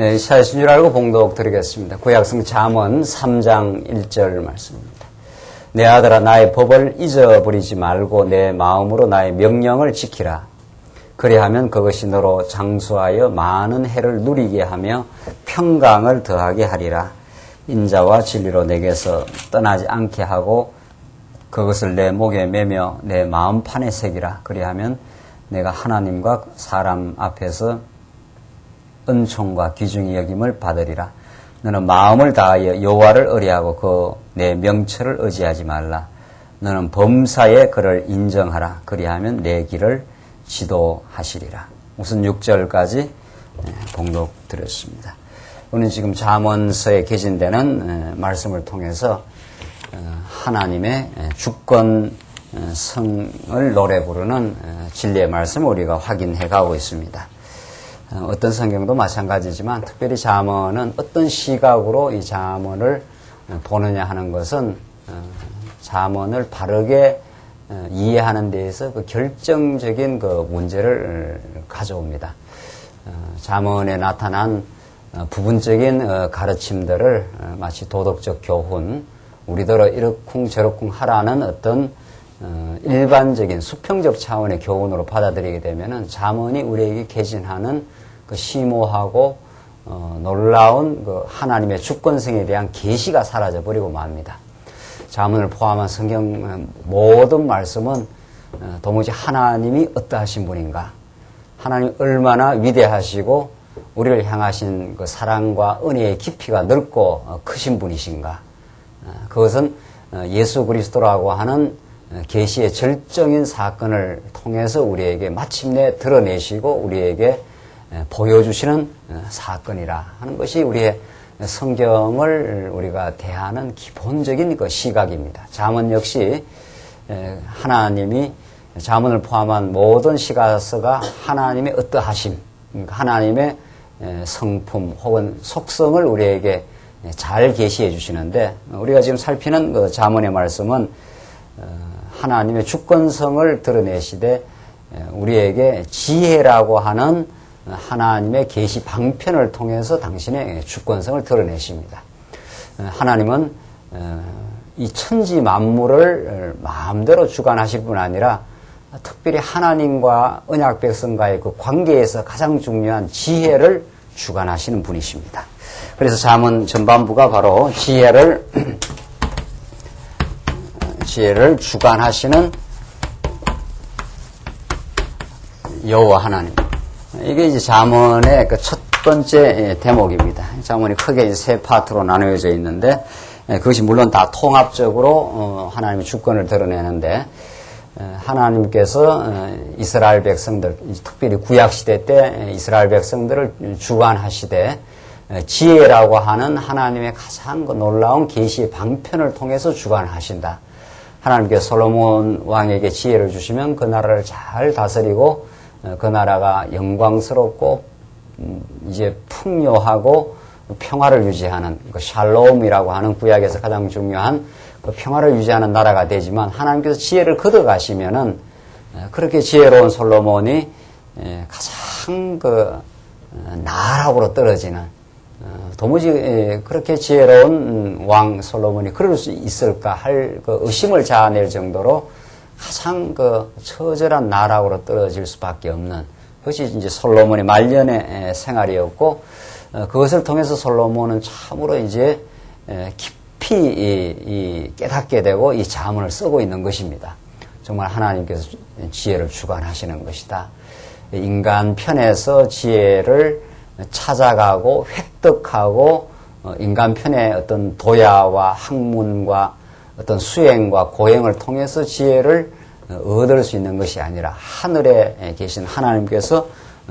시하신 줄 알고 봉독 드리겠습니다. 구약성 잠언 3장 1절 말씀입니다. 내 아들아 나의 법을 잊어버리지 말고 내 마음으로 나의 명령을 지키라. 그리하면 그것이 너로 장수하여 많은 해를 누리게 하며 평강을 더하게 하리라. 인자와 진리로 내게서 떠나지 않게 하고 그것을 내 목에 매며 내 마음판에 새기라. 그리하면 내가 하나님과 사람 앞에서 은총과 귀중히 여김을 받으리라. 너는 마음을 다하여 여호와를 의뢰하고 그 내 명철을 의지하지 말라. 너는 범사에 그를 인정하라. 그리하면 내 길을 지도하시리라. 우선 6절까지 봉독 드렸습니다. 오늘 지금 잠언서에 개진되는 말씀을 통해서 하나님의 주권성을 노래 부르는 진리의 말씀을 우리가 확인해 가고 있습니다. 어떤 성경도 마찬가지지만 특별히 잠언은 어떤 시각으로 이 잠언을 보느냐 하는 것은 잠언을 바르게 이해하는 데에서 그 결정적인 그 문제를 가져옵니다. 잠언에 나타난 부분적인 가르침들을 마치 도덕적 교훈, 우리더러 이러쿵 저러쿵 하라는 어떤 일반적인 수평적 차원의 교훈으로 받아들이게 되면은 잠언이 우리에게 개진하는 그 심오하고 놀라운 그 하나님의 주권성에 대한 계시가 사라져 버리고 맙니다. 잠언을 포함한 성경 모든 말씀은 도무지 하나님이 어떠하신 분인가, 하나님 얼마나 위대하시고 우리를 향하신 그 사랑과 은혜의 깊이가 넓고 크신 분이신가, 그것은 예수 그리스도라고 하는 계시의 절정인 사건을 통해서 우리에게 마침내 드러내시고 우리에게 보여주시는 사건이라 하는 것이 우리의 성경을 우리가 대하는 기본적인 그 시각입니다. 잠언 역시 하나님이 잠언을 포함한 모든 시가서가 하나님의 어떠하심, 하나님의 성품 혹은 속성을 우리에게 잘 계시해 주시는데, 우리가 지금 살피는 그 잠언의 말씀은 하나님의 주권성을 드러내시되 우리에게 지혜라고 하는 하나님의 계시 방편을 통해서 당신의 주권성을 드러내십니다. 하나님은 이 천지 만물을 마음대로 주관하실 뿐 아니라 특별히 하나님과 언약 백성과의 그 관계에서 가장 중요한 지혜를 주관하시는 분이십니다. 그래서 잠언 전반부가 바로 지혜를 주관하시는 여호와 하나님. 이게 이제 잠언의 그 첫 번째 대목입니다. 잠언이 크게 이제 세 파트로 나누어져 있는데, 그것이 물론 다 통합적으로 하나님의 주권을 드러내는데, 하나님께서 이스라엘 백성들, 특별히 구약시대 때 이스라엘 백성들을 주관하시되 지혜라고 하는 하나님의 가장 놀라운 계시의 방편을 통해서 주관하신다. 하나님께서 솔로몬 왕에게 지혜를 주시면 그 나라를 잘 다스리고 그 나라가 영광스럽고 이제 풍요하고 평화를 유지하는 그 샬롬이라고 하는 구약에서 가장 중요한 그 평화를 유지하는 나라가 되지만, 하나님께서 지혜를 걷어가시면은 그렇게 지혜로운 솔로몬이 가장 그 나락으로 떨어지는, 도무지 그렇게 지혜로운 왕 솔로몬이 그럴 수 있을까 할 그 의심을 자아낼 정도로 가장 그 처절한 나락으로 떨어질 수밖에 없는 그것이 이제 솔로몬의 말년의 생활이었고, 그것을 통해서 솔로몬은 참으로 이제 깊이 깨닫게 되고 이 잠언을 쓰고 있는 것입니다. 정말 하나님께서 지혜를 주관하시는 것이다. 인간 편에서 지혜를 찾아가고 획득하고 인간 편의 어떤 도야와 학문과 어떤 수행과 고행을 통해서 지혜를 얻을 수 있는 것이 아니라 하늘에 계신 하나님께서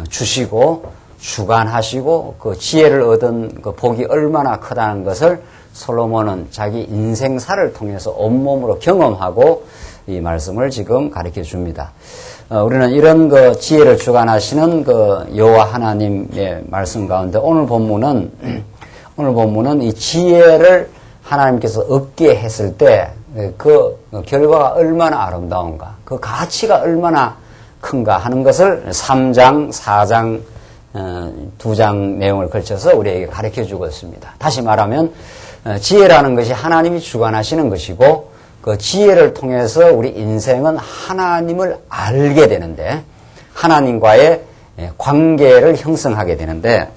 주시고 주관하시고 그 지혜를 얻은 그 복이 얼마나 크다는 것을 솔로몬은 자기 인생사를 통해서 온몸으로 경험하고 이 말씀을 지금 가르쳐 줍니다. 우리는 이런 그 지혜를 주관하시는 그 여호와 하나님의 말씀 가운데 오늘 본문은 이 지혜를 하나님께서 얻게 했을 때 그 결과가 얼마나 아름다운가, 그 가치가 얼마나 큰가 하는 것을 3장, 4장 두 장 내용을 걸쳐서 우리에게 가르쳐 주고 있습니다. 다시 말하면 지혜라는 것이 하나님이 주관하시는 것이고 그 지혜를 통해서 우리 인생은 하나님을 알게 되는데 하나님과의 관계를 형성하게 되는데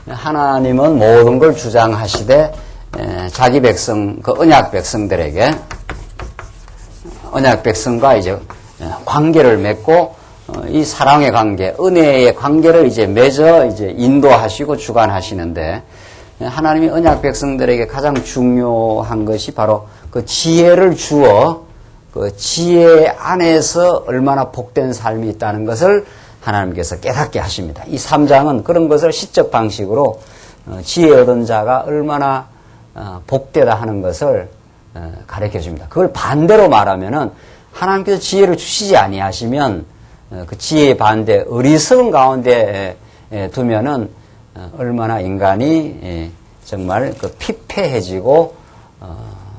하나님은 모든 걸 주장하시되 자기 백성, 그 언약 백성들에게 언약 백성과 이제 관계를 맺고 이 사랑의 관계, 은혜의 관계를 이제 맺어 이제 인도하시고 주관하시는데 하나님이 언약 백성들에게 가장 중요한 것이 바로 그 지혜를 주어 그 지혜 안에서 얼마나 복된 삶이 있다는 것을 하나님께서 깨닫게 하십니다. 이 3장은 그런 것을 시적 방식으로 지혜 얻은 자가 얼마나 복되다 하는 것을 가르쳐 줍니다. 그걸 반대로 말하면은 하나님께서 지혜를 주시지 아니하시면 그 지혜의 반대 어리석은 가운데 두면은 얼마나 인간이 정말 그 피폐해지고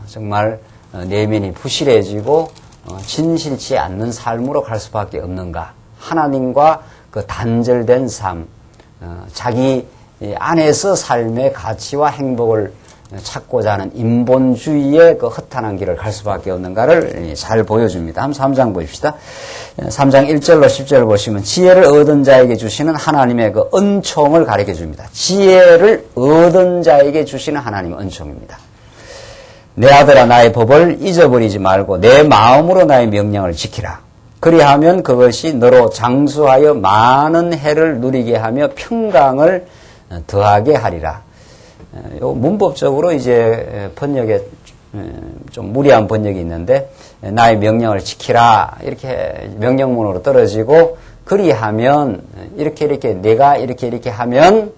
정말 내면이 부실해지고 진실치 않는 삶으로 갈 수밖에 없는가. 하나님과 그 단절된 삶, 자기 안에서 삶의 가치와 행복을 찾고자 하는 인본주의의 그 허탄한 길을 갈 수밖에 없는가를 잘 보여줍니다. 한번 3장 보십시다. 3장 1절로 10절 보시면 지혜를 얻은 자에게 주시는 하나님의 그 은총을 가르쳐 줍니다. 지혜를 얻은 자에게 주시는 하나님의 은총입니다. 내 아들아 나의 법을 잊어버리지 말고 내 마음으로 나의 명령을 지키라. 그리하면 그것이 너로 장수하여 많은 해를 누리게 하며 평강을 더하게 하리라. 요 문법적으로 이제 번역에 좀 무리한 번역이 있는데 나의 명령을 지키라 이렇게 명령문으로 떨어지고 그리하면 이렇게 내가 이렇게 하면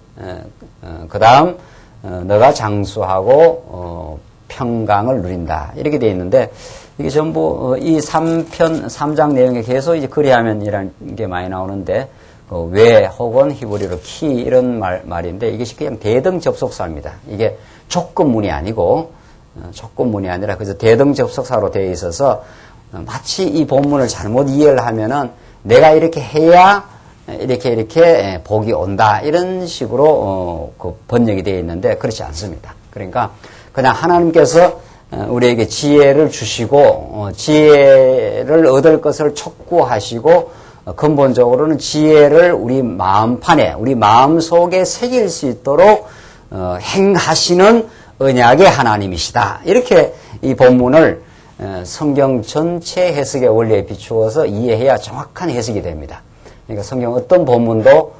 그 다음 너가 장수하고 평강을 누린다 이렇게 되어 있는데 이게 전부 이 3장 내용에 계속 이제 그리하면이라는 게 많이 나오는데 왜 혹은 히브리어로 키 이런 말인데 이것이 그냥 대등 접속사입니다. 이게 조건문이 아니고 조건문이 아니라 그래서 대등 접속사로 되어 있어서 마치 이 본문을 잘못 이해를 하면은 내가 이렇게 해야 이렇게 복이 온다 이런 식으로 그 번역이 되어 있는데 그렇지 않습니다. 그러니까 그냥 하나님께서 우리에게 지혜를 주시고 지혜를 얻을 것을 촉구하시고 근본적으로는 지혜를 우리 마음판에 우리 마음속에 새길 수 있도록 행하시는 언약의 하나님이시다. 이렇게 이 본문을 성경 전체 해석의 원리에 비추어서 이해해야 정확한 해석이 됩니다. 그러니까 성경 어떤 본문도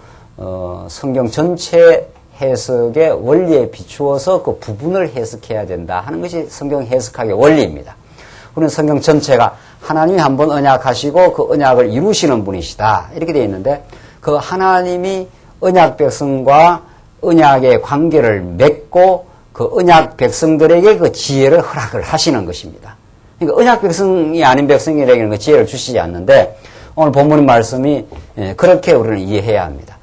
성경 전체 해석의 원리에 비추어서 그 부분을 해석해야 된다 하는 것이 성경 해석학의 원리입니다. 우리는 성경 전체가 하나님이 한번 언약하시고 그 언약을 이루시는 분이시다 이렇게 되어 있는데 그 하나님이 언약 백성과 언약의 관계를 맺고 그 언약 백성들에게 그 지혜를 허락을 하시는 것입니다. 그러니까 언약 백성이 아닌 백성에게는 그 지혜를 주시지 않는데 오늘 본문의 말씀이 그렇게 우리는 이해해야 합니다.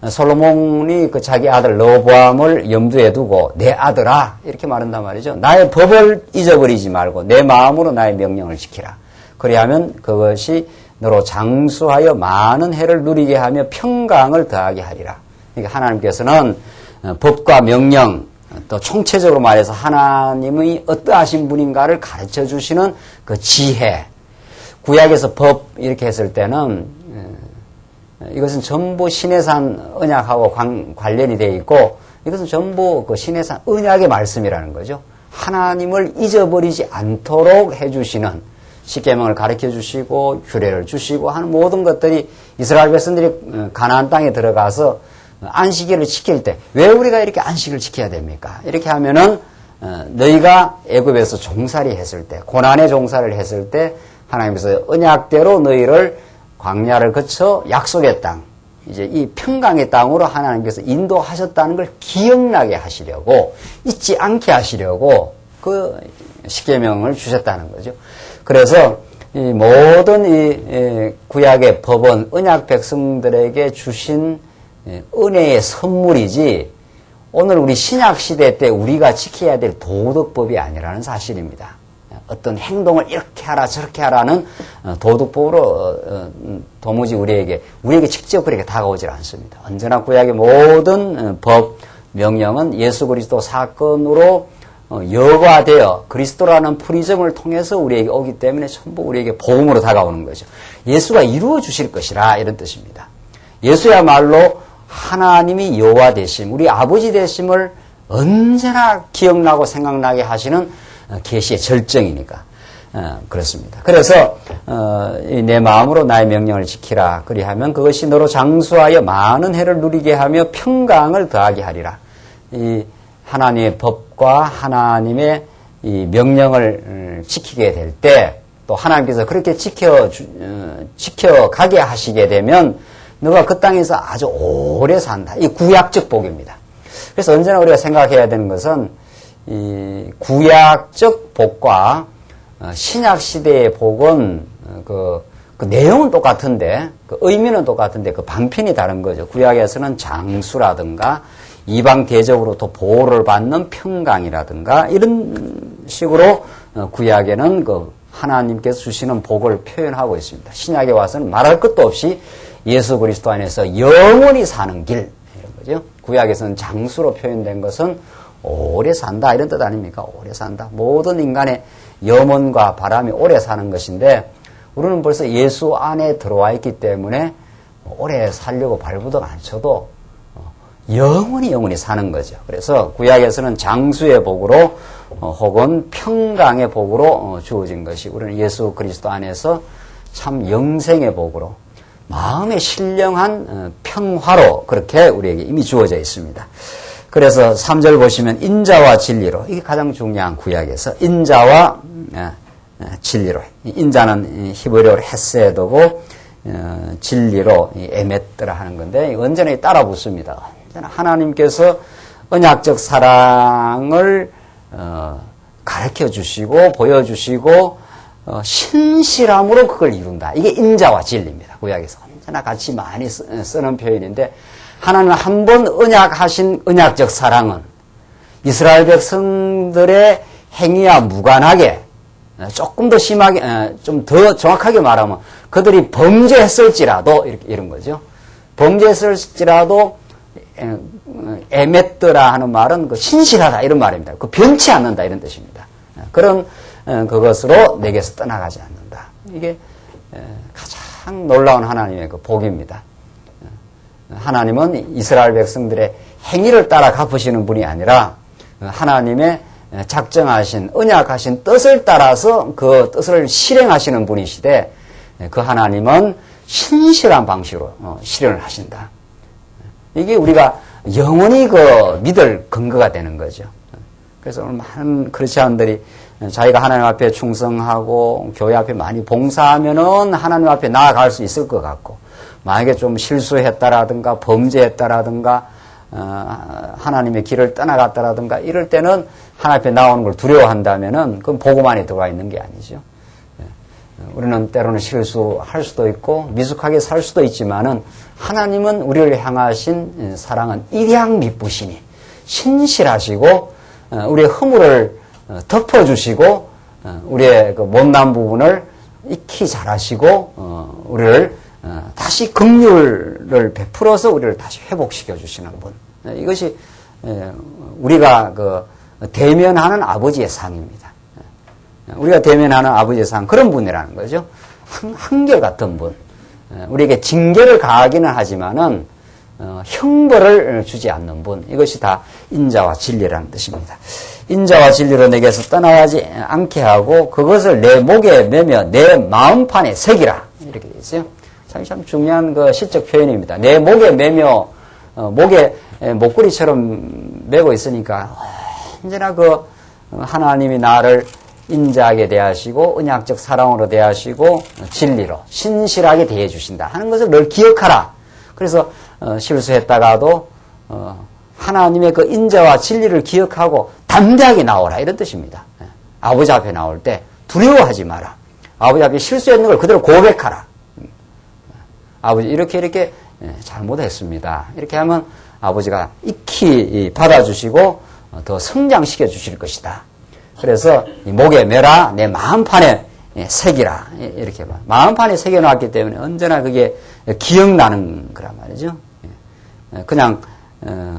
솔로몬이 그 자기 아들 르호보암을 염두에 두고 내 아들아 이렇게 말한단 말이죠. 나의 법을 잊어버리지 말고 내 마음으로 나의 명령을 지키라. 그리하면 그것이 너로 장수하여 많은 해를 누리게 하며 평강을 더하게 하리라. 그러니까 하나님께서는 법과 명령 또 총체적으로 말해서 하나님의 어떠하신 분인가를 가르쳐 주시는 그 지혜. 구약에서 법 이렇게 했을 때는 이것은 전부 시내산 언약하고 관련이 되어 있고 이것은 전부 그 시내산 언약의 말씀이라는 거죠. 하나님을 잊어버리지 않도록 해주시는 십계명을 가르쳐 주시고 규례를 주시고 하는 모든 것들이 이스라엘 백성들이 가나안 땅에 들어가서 안식일을 지킬 때 왜 우리가 이렇게 안식을 지켜야 됩니까? 이렇게 하면은 너희가 애굽에서 종살이 했을 때 고난의 종살을 했을 때 하나님께서 언약대로 너희를 광야를 거쳐 약속의 땅, 이제 이 평강의 땅으로 하나님께서 인도하셨다는 걸 기억나게 하시려고, 잊지 않게 하시려고 그 십계명을 주셨다는 거죠. 그래서 이 모든 이 구약의 법은 언약 백성들에게 주신 은혜의 선물이지 오늘 우리 신약 시대 때 우리가 지켜야 될 도덕법이 아니라는 사실입니다. 어떤 행동을 이렇게 하라 저렇게 하라는 도덕법으로 도무지 우리에게 직접 그렇게 다가오질 않습니다. 언제나 구약의 모든 법, 명령은 예수 그리스도 사건으로 여과되어 그리스도라는 프리즘을 통해서 우리에게 오기 때문에 전부 우리에게 복음으로 다가오는 거죠. 예수가 이루어 주실 것이라 이런 뜻입니다. 예수야말로 하나님이 여호와 되심, 우리 아버지 되심을 언제나 기억나고 생각나게 하시는 계시의 절정이니까 그렇습니다. 그래서 내 마음으로 나의 명령을 지키라. 그리하면 그것이 너로 장수하여 많은 해를 누리게 하며 평강을 더하게 하리라. 이 하나님의 법과 하나님의 이 명령을 지키게 될 때 또 하나님께서 그렇게 지켜가게 하시게 되면 너가 그 땅에서 아주 오래 산다. 이 구약적 복입니다. 그래서 언제나 우리가 생각해야 되는 것은 이 구약적 복과 신약 시대의 복은 그 내용은 똑같은데 그 의미는 똑같은데 그 방편이 다른 거죠. 구약에서는 장수라든가 이방 대적으로부터 보호를 받는 평강이라든가 이런 식으로 구약에는 그 하나님께서 주시는 복을 표현하고 있습니다. 신약에 와서는 말할 것도 없이 예수 그리스도 안에서 영원히 사는 길 이런 거죠. 구약에서는 장수로 표현된 것은 오래 산다 이런 뜻 아닙니까? 오래 산다. 모든 인간의 염원과 바람이 오래 사는 것인데 우리는 벌써 예수 안에 들어와 있기 때문에 오래 살려고 발부덕 안 쳐도 영원히 사는 거죠. 그래서 구약에서는 장수의 복으로 혹은 평강의 복으로 주어진 것이 우리는 예수 그리스도 안에서 참 영생의 복으로 마음의 신령한 평화로 그렇게 우리에게 이미 주어져 있습니다. 그래서 3절 보시면 인자와 진리로, 이게 가장 중요한 구약에서 인자와 진리로, 인자는 히브리어로 헤세드고 진리로 에메트라 하는 건데 언제나 따라 붙습니다. 언제나 하나님께서 언약적 사랑을 가르쳐 주시고 보여주시고 신실함으로 그걸 이룬다. 이게 인자와 진리입니다. 구약에서 언제나 같이 많이 쓰는 표현인데 하나님은 한 번 언약하신 언약적 사랑은 이스라엘 백성들의 행위와 무관하게 조금 더 심하게 좀 더 정확하게 말하면 그들이 범죄했을지라도 이런 거죠. 범죄했을지라도 에메뜨라 하는 말은 그 신실하다 이런 말입니다. 그 변치 않는다 이런 뜻입니다. 그런 그것으로 내게서 떠나가지 않는다. 이게 가장 놀라운 하나님의 그 복입니다. 하나님은 이스라엘 백성들의 행위를 따라 갚으시는 분이 아니라 하나님의 작정하신 언약하신 뜻을 따라서 그 뜻을 실행하시는 분이시되 그 하나님은 신실한 방식으로 실현을 하신다. 이게 우리가 영원히 그 믿을 근거가 되는 거죠. 그래서 오늘 많은 크리스찬들이 자기가 하나님 앞에 충성하고 교회 앞에 많이 봉사하면은 하나님 앞에 나아갈 수 있을 것 같고 만약에 좀 실수했다라든가 범죄했다라든가 하나님의 길을 떠나갔다라든가 이럴 때는 하나님 앞에 나오는 걸 두려워한다면은 그건 복음 안에 들어와 있는 게 아니죠. 우리는 때로는 실수할 수도 있고 미숙하게 살 수도 있지만은 하나님은 우리를 향하신 사랑은 일양 미쁘시니 신실하시고 우리의 허물을 덮어주시고 우리의 그 못난 부분을 익히 잘하시고 우리를 다시 긍휼을 베풀어서 우리를 다시 회복시켜 주시는 분. 이것이 우리가 그 대면하는 아버지의 상입니다. 우리가 대면하는 아버지의 상 그런 분이라는 거죠. 한결같은 분. 우리에게 징계를 가하기는 하지만은 형벌을 주지 않는 분. 이것이 다 인자와 진리라는 뜻입니다. 인자와 진리로 내게서 떠나가지 않게 하고 그것을 내 목에 매며 내 마음판에 새기라. 이렇게 되어 있어요. 참 중요한 그 시적 표현입니다. 내 목에 매며 목에 목걸이처럼 매고 있으니까 언제나 그 하나님이 나를 인자하게 대하시고 언약적 사랑으로 대하시고 진리로 신실하게 대해 주신다 하는 것을 늘 기억하라. 그래서 실수했다가도 하나님의 그 인자와 진리를 기억하고 담대하게 나오라 이런 뜻입니다. 아버지 앞에 나올 때 두려워하지 마라. 아버지 앞에 실수했는 걸 그대로 고백하라. 아버지 이렇게 잘못했습니다. 이렇게 하면 아버지가 익히 받아주시고 더 성장시켜 주실 것이다. 그래서 이 목에 매라 내 마음판에 새기라 이렇게 봐. 마음판에 새겨놨기 때문에 언제나 그게 기억나는 거란 말이죠. 그냥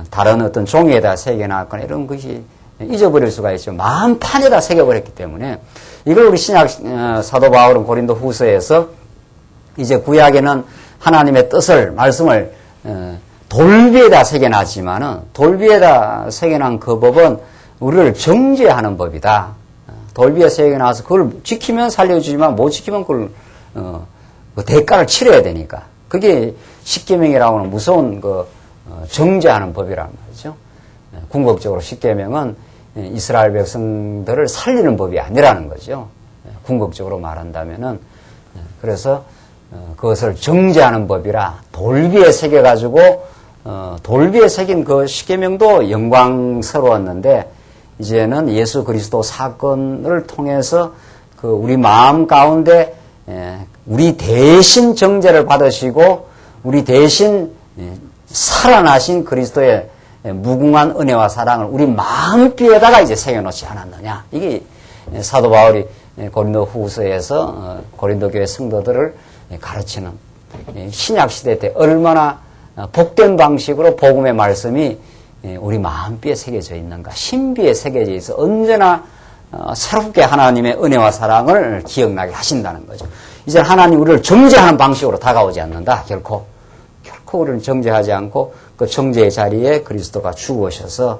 다른 어떤 종이에다 새겨놨거나 이런 것이 잊어버릴 수가 있죠. 마음판에다 새겨버렸기 때문에 이걸 우리 신약 사도 바울은 고린도 후서에서 이제 구약에는 하나님의 뜻을 말씀을 돌비에다 새겨놨지만은 돌비에다 새겨놓은 그 법은 우리를 정죄하는 법이다. 돌비에 새겨놔서 그걸 지키면 살려주지만 못 지키면 그걸 그 대가를 치러야 되니까 그게 십계명이라고 하는 무서운 그 정죄하는 법이란 말이죠. 궁극적으로 십계명은 이스라엘 백성들을 살리는 법이 아니라는 거죠. 궁극적으로 말한다면은 그래서 그것을 정죄하는 법이라 돌비에 새겨가지고 돌비에 새긴 그 십계명도 영광스러웠는데 이제는 예수 그리스도 사건을 통해서 그 우리 마음 가운데 우리 대신 정죄를 받으시고 우리 대신 살아나신 그리스도의 무궁한 은혜와 사랑을 우리 마음뼈에다가 이제 새겨놓지 않았느냐. 이게 사도 바울이 고린도 후서에서 고린도 교회 성도들을 가르치는 신약 시대 때 얼마나 복된 방식으로 복음의 말씀이 우리 마음뼈에 새겨져 있는가. 신비에 새겨져 있어 언제나 새롭게 하나님의 은혜와 사랑을 기억나게 하신다는 거죠. 이제 하나님 우리를 정죄하는 방식으로 다가오지 않는다. 결코 우리를 정죄하지 않고 그 정죄의 자리에 그리스도가 죽으셔서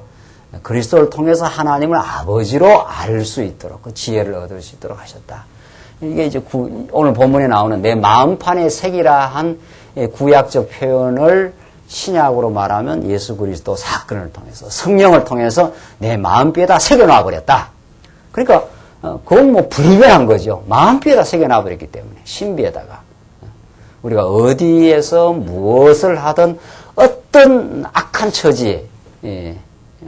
그리스도를 통해서 하나님을 아버지로 알 수 있도록 그 지혜를 얻을 수 있도록 하셨다. 이게 이제 오늘 본문에 나오는 내 마음판에 새기라 한 구약적 표현을 신약으로 말하면 예수 그리스도 사건을 통해서 성령을 통해서 내 마음뼈에다 새겨놔 버렸다. 그러니까 그건 뭐 불변한 거죠. 마음뼈에다 새겨놔 버렸기 때문에 신비에다가 우리가 어디에서 무엇을 하든 어떤 악한 처지에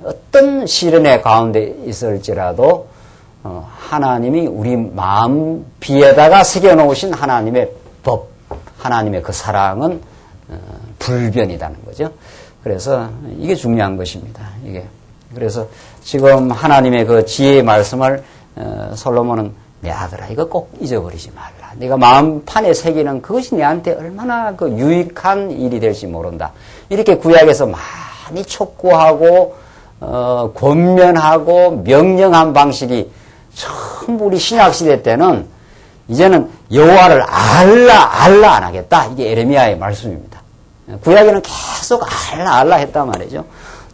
어떤 시련의 가운데 있을지라도 하나님이 우리 마음비에다가 새겨놓으신 하나님의 법, 하나님의 그 사랑은 불변이라는 거죠. 그래서 이게 중요한 것입니다. 이게 그래서 지금 하나님의 그 지혜의 말씀을 솔로몬은 내 아들아 이거 꼭 잊어버리지 말라. 네가 마음판에 새기는 그것이 내한테 얼마나 그 유익한 일이 될지 모른다. 이렇게 구약에서 많이 촉구하고 권면하고 명령한 방식이 전부 우리 신약시대 때는 이제는 여호와를 알라 안 하겠다. 이게 에레미야의 말씀입니다. 구약에는 계속 알라 했단 말이죠.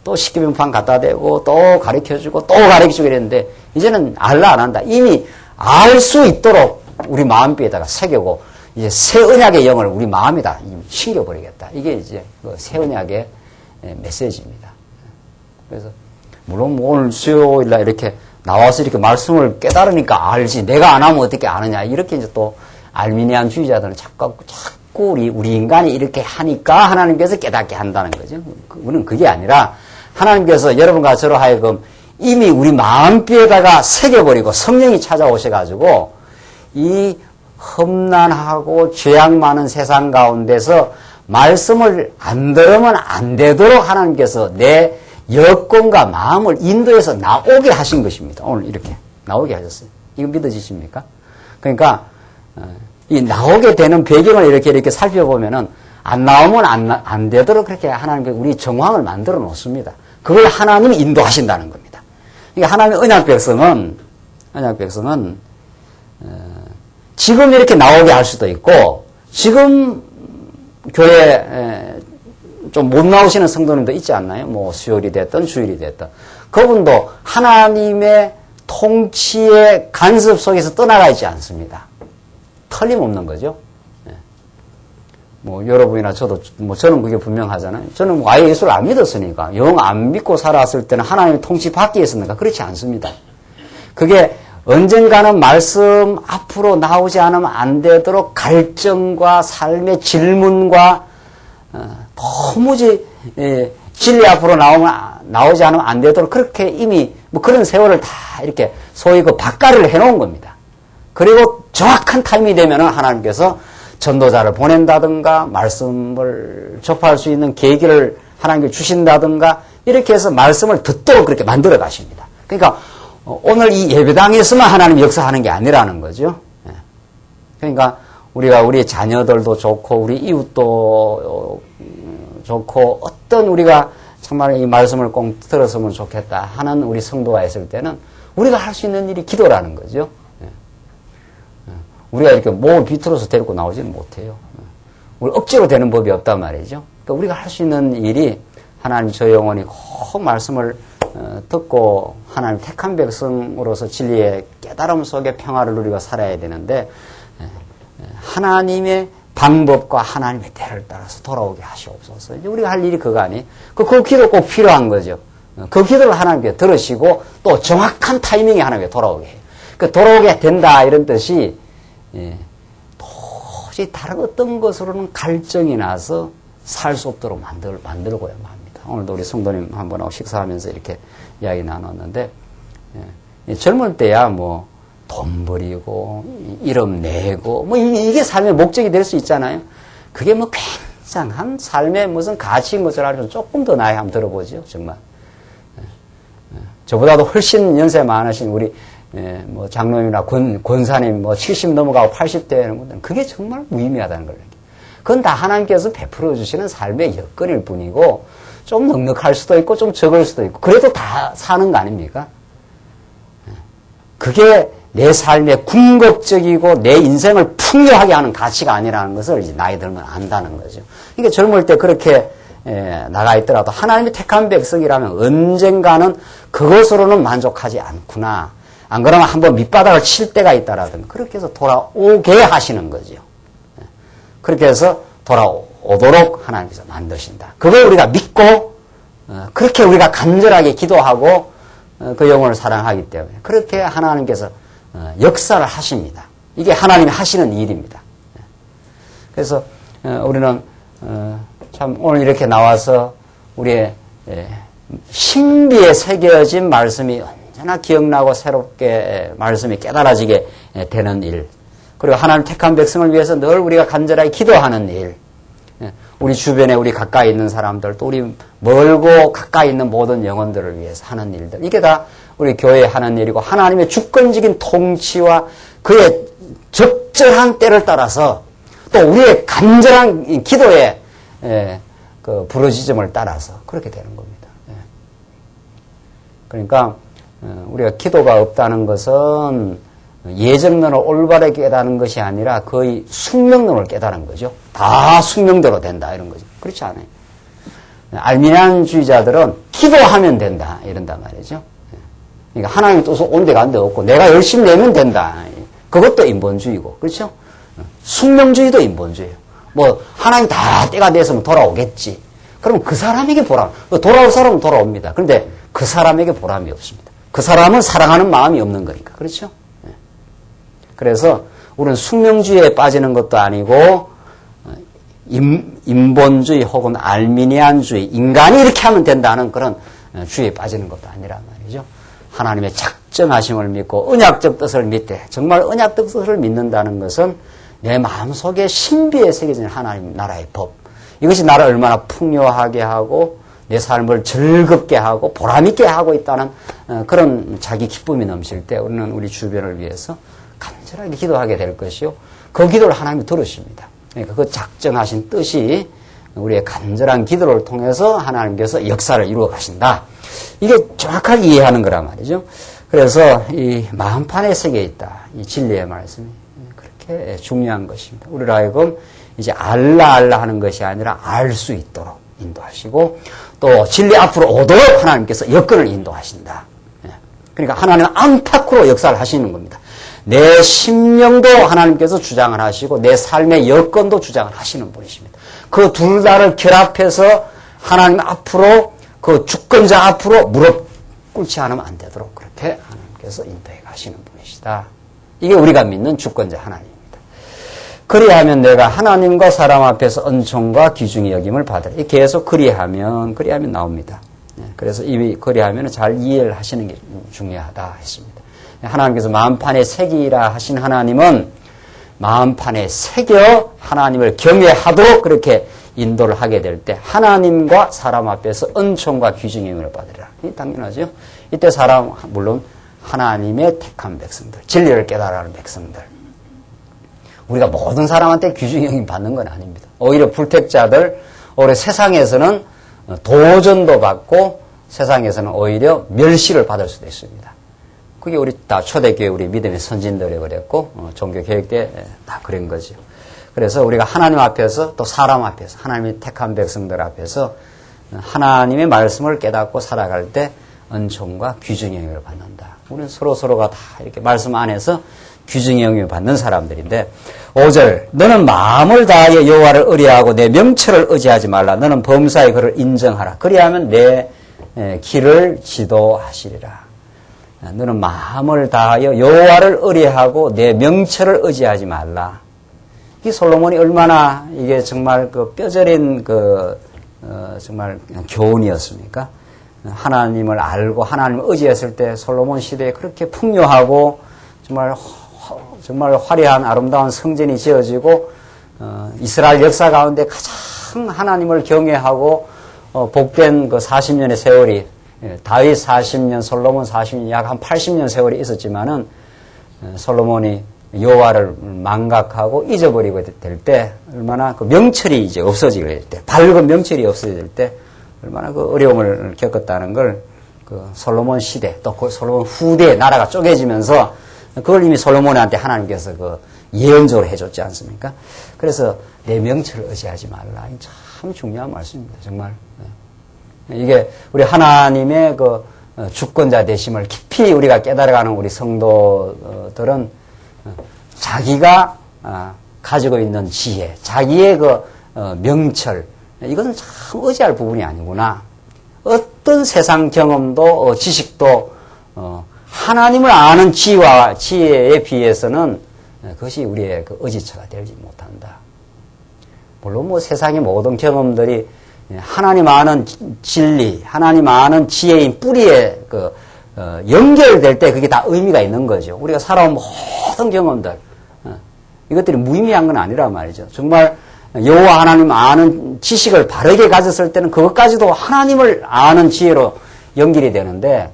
또 십계명판 갖다 대고 또 가르쳐주고 또 가르쳐주고 이랬는데 이제는 알라 안 한다. 이미 알 수 있도록 우리 마음뼈에다가 새기고 이제 새 언약의 영을 우리 마음에다 심겨버리겠다. 이게 이제 그 새 언약의 메시지입니다. 그래서 물론 오늘 수요일날 이렇게 나와서 이렇게 말씀을 깨달으니까 알지. 내가 안 하면 어떻게 아느냐. 이렇게 이제 또 알미니안 주의자들은 자꾸 우리 인간이 이렇게 하니까 하나님께서 깨닫게 한다는 거죠. 그거는 그게 아니라 하나님께서 여러분과 저로 하여금 이미 우리 마음뼈에다가 새겨버리고 성령이 찾아오셔가지고 이 험난하고 죄악 많은 세상 가운데서 말씀을 안 들으면 안 되도록 하나님께서 내 여건과 마음을 인도해서 나오게 하신 것입니다. 오늘 이렇게 나오게 하셨어요. 이거 믿어지십니까? 그러니까 이 나오게 되는 배경을 이렇게 살펴보면은 안 나오면 안 되도록 그렇게 하나님께서 우리 정황을 만들어 놓습니다. 그걸 하나님이 인도하신다는 겁니다. 그러니까 하나님의 언약 백성은 지금 이렇게 나오게 할 수도 있고 지금 교회 좀 못 나오시는 성도님도 있지 않나요? 뭐 수요일이 됐든 주일이 됐든 그분도 하나님의 통치의 간섭 속에서 떠나가 있지 않습니다. 틀림없는 거죠. 뭐 여러분이나 저도 뭐 저는 그게 분명하잖아요. 저는 뭐 아예 예수를 안 믿었으니까 영 안 믿고 살았을 때는 하나님의 통치 받기 위해서니까 그렇지 않습니다. 그게 언젠가는 말씀 앞으로 나오지 않으면 안 되도록 갈증과 삶의 질문과 도무지 진리 앞으로 나오지 않으면 안 되도록 그렇게 이미 뭐 그런 세월을 다 이렇게 소위 그 밭갈이를 해놓은 겁니다. 그리고 정확한 타임이 되면은 하나님께서 전도자를 보낸다든가 말씀을 접할 수 있는 계기를 하나님께 주신다든가 이렇게 해서 말씀을 듣도록 그렇게 만들어 가십니다. 그러니까 오늘 이 예배당에서만 하나님 역사하는 게 아니라는 거죠. 그러니까 우리가 우리 자녀들도 좋고 우리 이웃도 좋고 어떤 우리가 정말 이 말씀을 꼭 들었으면 좋겠다 하는 우리 성도가 있을 때는 우리가 할 수 있는 일이 기도라는 거죠. 우리가 이렇게 목을 비틀어서 데리고 나오지는 못해요. 우리 억지로 되는 법이 없단 말이죠. 그러니까 우리가 할 수 있는 일이 하나님 저 영혼이 꼭 말씀을 듣고 하나님 택한 백성으로서 진리의 깨달음 속에 평화를 누리고 살아야 되는데 하나님의 방법과 하나님의 때를 따라서 돌아오게 하시옵소서. 이제 우리가 할 일이 그거 아니에요. 그 기도 꼭 필요한 거죠. 그 기도를 하나님께 들으시고 또 정확한 타이밍에 하나님께 돌아오게 해요. 그 돌아오게 된다 이런 뜻이 도저히 다른 어떤 것으로는 갈증이 나서 살 수 없도록 만들고야 합니다. 오늘도 우리 성도님 한 번하고 식사하면서 이렇게 이야기 나눴는데 젊을 때야 뭐 돈 버리고 이름 내고 뭐 이게 삶의 목적이 될 수 있잖아요. 그게 뭐 굉장한 삶의 무슨 가치인 것을 알면 조금 더 나이 한번 들어보죠. 정말 저보다도 훨씬 연세 많으신 우리 뭐 장로님이나 권사님 뭐 70 넘어가고 80 되는 분들은 그게 정말 무의미하다는 걸. 그건 다 하나님께서 베풀어 주시는 삶의 여건일 뿐이고 좀 넉넉할 수도 있고 좀 적을 수도 있고 그래도 다 사는 거 아닙니까? 그게 내 삶의 궁극적이고 내 인생을 풍요하게 하는 가치가 아니라는 것을 이제 나이 들면 안다는 거죠. 그러니까 젊을 때 그렇게 나가 있더라도 하나님이 택한 백성이라면 언젠가는 그것으로는 만족하지 않구나. 안 그러면 한번 밑바닥을 칠 때가 있다라든 그렇게 해서 돌아오게 하시는 거죠. 그렇게 해서 돌아오도록 하나님께서 만드신다. 그걸 우리가 믿고 그렇게 우리가 간절하게 기도하고 그 영혼을 사랑하기 때문에 그렇게 하나님께서 역사를 하십니다. 이게 하나님이 하시는 일입니다. 그래서 우리는 참 오늘 이렇게 나와서 우리의 신비에 새겨진 말씀이 언제나 기억나고 새롭게 말씀이 깨달아지게 되는 일, 그리고 하나님 택한 백성을 위해서 늘 우리가 간절하게 기도하는 일, 우리 주변에 우리 가까이 있는 사람들, 또 우리 멀고 가까이 있는 모든 영혼들을 위해서 하는 일들, 이게 다 우리 교회에 하는 일이고 하나님의 주권적인 통치와 그의 적절한 때를 따라서 또 우리의 간절한 기도의 그 부르짖음을 따라서 그렇게 되는 겁니다. 그러니까 우리가 기도가 없다는 것은 예정론을 올바르게 깨닫는 것이 아니라 거의 숙명론을 깨달은 거죠. 다 숙명대로 된다 이런 거죠. 그렇지 않아요. 알미니안주의자들은 기도하면 된다 이런단 말이죠. 그러니까 하나님 뜻은 온데 간데 없고 내가 열심히 내면 된다. 그것도 인본주의고 그렇죠. 숙명주의도 인본주의예요. 뭐 하나님 다 때가 돼서 돌아오겠지. 그럼 그 사람에게 보람. 돌아올 사람은 돌아옵니다. 그런데 그 사람에게 보람이 없습니다. 그 사람은 사랑하는 마음이 없는 거니까. 그렇죠. 그래서 우리는 숙명주의에 빠지는 것도 아니고 인본주의 혹은 알미니안주의, 인간이 이렇게 하면 된다는 그런 주의에 빠지는 것도 아니란 말이죠. 하나님의 작정하심을 믿고 언약적 뜻을 믿되, 정말 언약적 뜻을 믿는다는 것은 내 마음속에 신비에 새겨진 하나님 나라의 법, 이것이 나를 얼마나 풍요하게 하고 내 삶을 즐겁게 하고 보람있게 하고 있다는 그런 자기 기쁨이 넘칠 때 우리는 우리 주변을 위해서 간절하게 기도하게 될 것이요. 그 기도를 하나님이 들으십니다. 그러니까 그 작정하신 뜻이 우리의 간절한 기도를 통해서 하나님께서 역사를 이루어 가신다. 이게 정확하게 이해하는 거란 말이죠. 그래서 이 마음판에 새겨 있다. 이 진리의 말씀이 그렇게 중요한 것입니다. 우리로 하여금 이제 알라 하는 것이 아니라 알 수 있도록 인도하시고 또 진리 앞으로 오도록 하나님께서 여건을 인도하신다. 그러니까 하나님은 안팎으로 역사를 하시는 겁니다. 내 심령도 하나님께서 주장을 하시고 내 삶의 여건도 주장을 하시는 분이십니다. 그 둘 다를 결합해서 하나님 앞으로 그 주권자 앞으로 무릎 꿇지 않으면 안 되도록 그렇게 하나님께서 인도해 가시는 분이시다. 이게 우리가 믿는 주권자 하나님입니다. 그리하면 내가 하나님과 사람 앞에서 은총과 귀중히 여김을 받으라. 계속 그리하면 나옵니다. 그래서 이 그리하면 잘 이해를 하시는 게 중요하다 했습니다. 하나님께서 마음판에 새기라 하신 하나님은 마음판에 새겨 하나님을 경외하도록 그렇게 인도를 하게 될 때 하나님과 사람 앞에서 은총과 귀중히 여김을 받으리라. 당연하죠. 이때 사람 물론 하나님의 택한 백성들, 진리를 깨달아가는 백성들. 우리가 모든 사람한테 귀중형이 받는 건 아닙니다. 오히려 불택자들, 오히려 세상에서는 도전도 받고 세상에서는 오히려 멸시를 받을 수도 있습니다. 그게 우리 다 초대교회 우리 믿음의 선진들이 그랬고 종교개혁 때 다 그런 거죠. 그래서 우리가 하나님 앞에서 또 사람 앞에서 하나님의 택한 백성들 앞에서 하나님의 말씀을 깨닫고 살아갈 때 은총과 귀중형을 받는다. 우리는 서로가 다 이렇게 말씀 안에서 귀중형을 받는 사람들인데 5절 너는 마음을 다하여 여호와를 의뢰하고 내 명철을 의지하지 말라. 너는 범사의 그를 인정하라. 그리하면 내 길을 지도하시리라. 너는 마음을 다하여 여호와를 의뢰하고 내 명철을 의지하지 말라. 이 솔로몬이 얼마나 이게 정말 그 뼈저린 정말 교훈이었습니까? 하나님을 알고 하나님을 의지했을 때 솔로몬 시대에 그렇게 풍요하고 정말 화려한 아름다운 성전이 지어지고 이스라엘 역사 가운데 가장 하나님을 경외하고 복된 그 40년의 세월이 다윗 40년, 솔로몬 40년, 약 한 80년 세월이 있었지만은 솔로몬이 여호와를 망각하고 잊어버리고 될 때 얼마나 그 명철이 이제 없어지게 될 때, 밝은 명철이 없어질 때 얼마나 그 어려움을 겪었다는 걸 그 솔로몬 시대 또 그 솔로몬 후대에 나라가 쪼개지면서 그걸 이미 솔로몬한테 하나님께서 그 예언적으로 해줬지 않습니까? 그래서 내 명철을 의지하지 말라. 참 중요한 말씀입니다. 정말. 이게 우리 하나님의 그 주권자 되심을 깊이 우리가 깨달아가는 우리 성도들은 자기가 가지고 있는 지혜, 자기의 그 명철, 이것은 참 의지할 부분이 아니구나. 어떤 세상 경험도 지식도 하나님을 아는 지혜에 비해서는 그것이 우리의 그 의지처가 되지 못한다. 물론 뭐 세상의 모든 경험들이 하나님 아는 진리, 하나님 아는 지혜인 뿌리에 연결될 때 그게 다 의미가 있는 거죠. 우리가 살아온 모든 경험들, 이것들이 무의미한 건 아니란 말이죠. 정말 여호와 하나님 아는 지식을 바르게 가졌을 때는 그것까지도 하나님을 아는 지혜로 연결이 되는데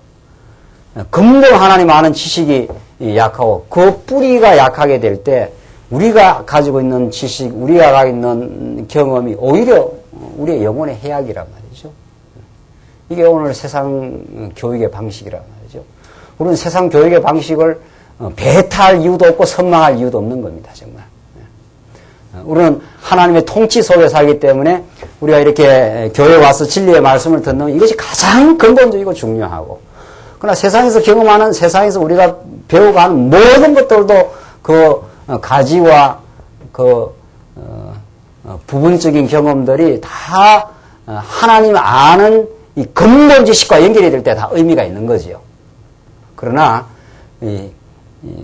근본 하나님 아는 지식이 약하고 그 뿌리가 약하게 될 때 우리가 가지고 있는 지식, 우리가 가지고 있는 경험이 오히려 우리의 영혼의 해악이란 말이죠. 이게 오늘 세상 교육의 방식이란 말이죠. 우리는 세상 교육의 방식을 배타할 이유도 없고 선망할 이유도 없는 겁니다. 정말. 우리는 하나님의 통치 속에 살기 때문에 우리가 이렇게 교회에 와서 진리의 말씀을 듣는 이것이 가장 근본적이고 중요하고, 그러나 세상에서 경험하는, 세상에서 우리가 배워가는 모든 것들도 그 가지와 그 부분적인 경험들이 다 하나님 아는 이 근본 지식과 연결이 될 때 다 의미가 있는 거지요. 그러나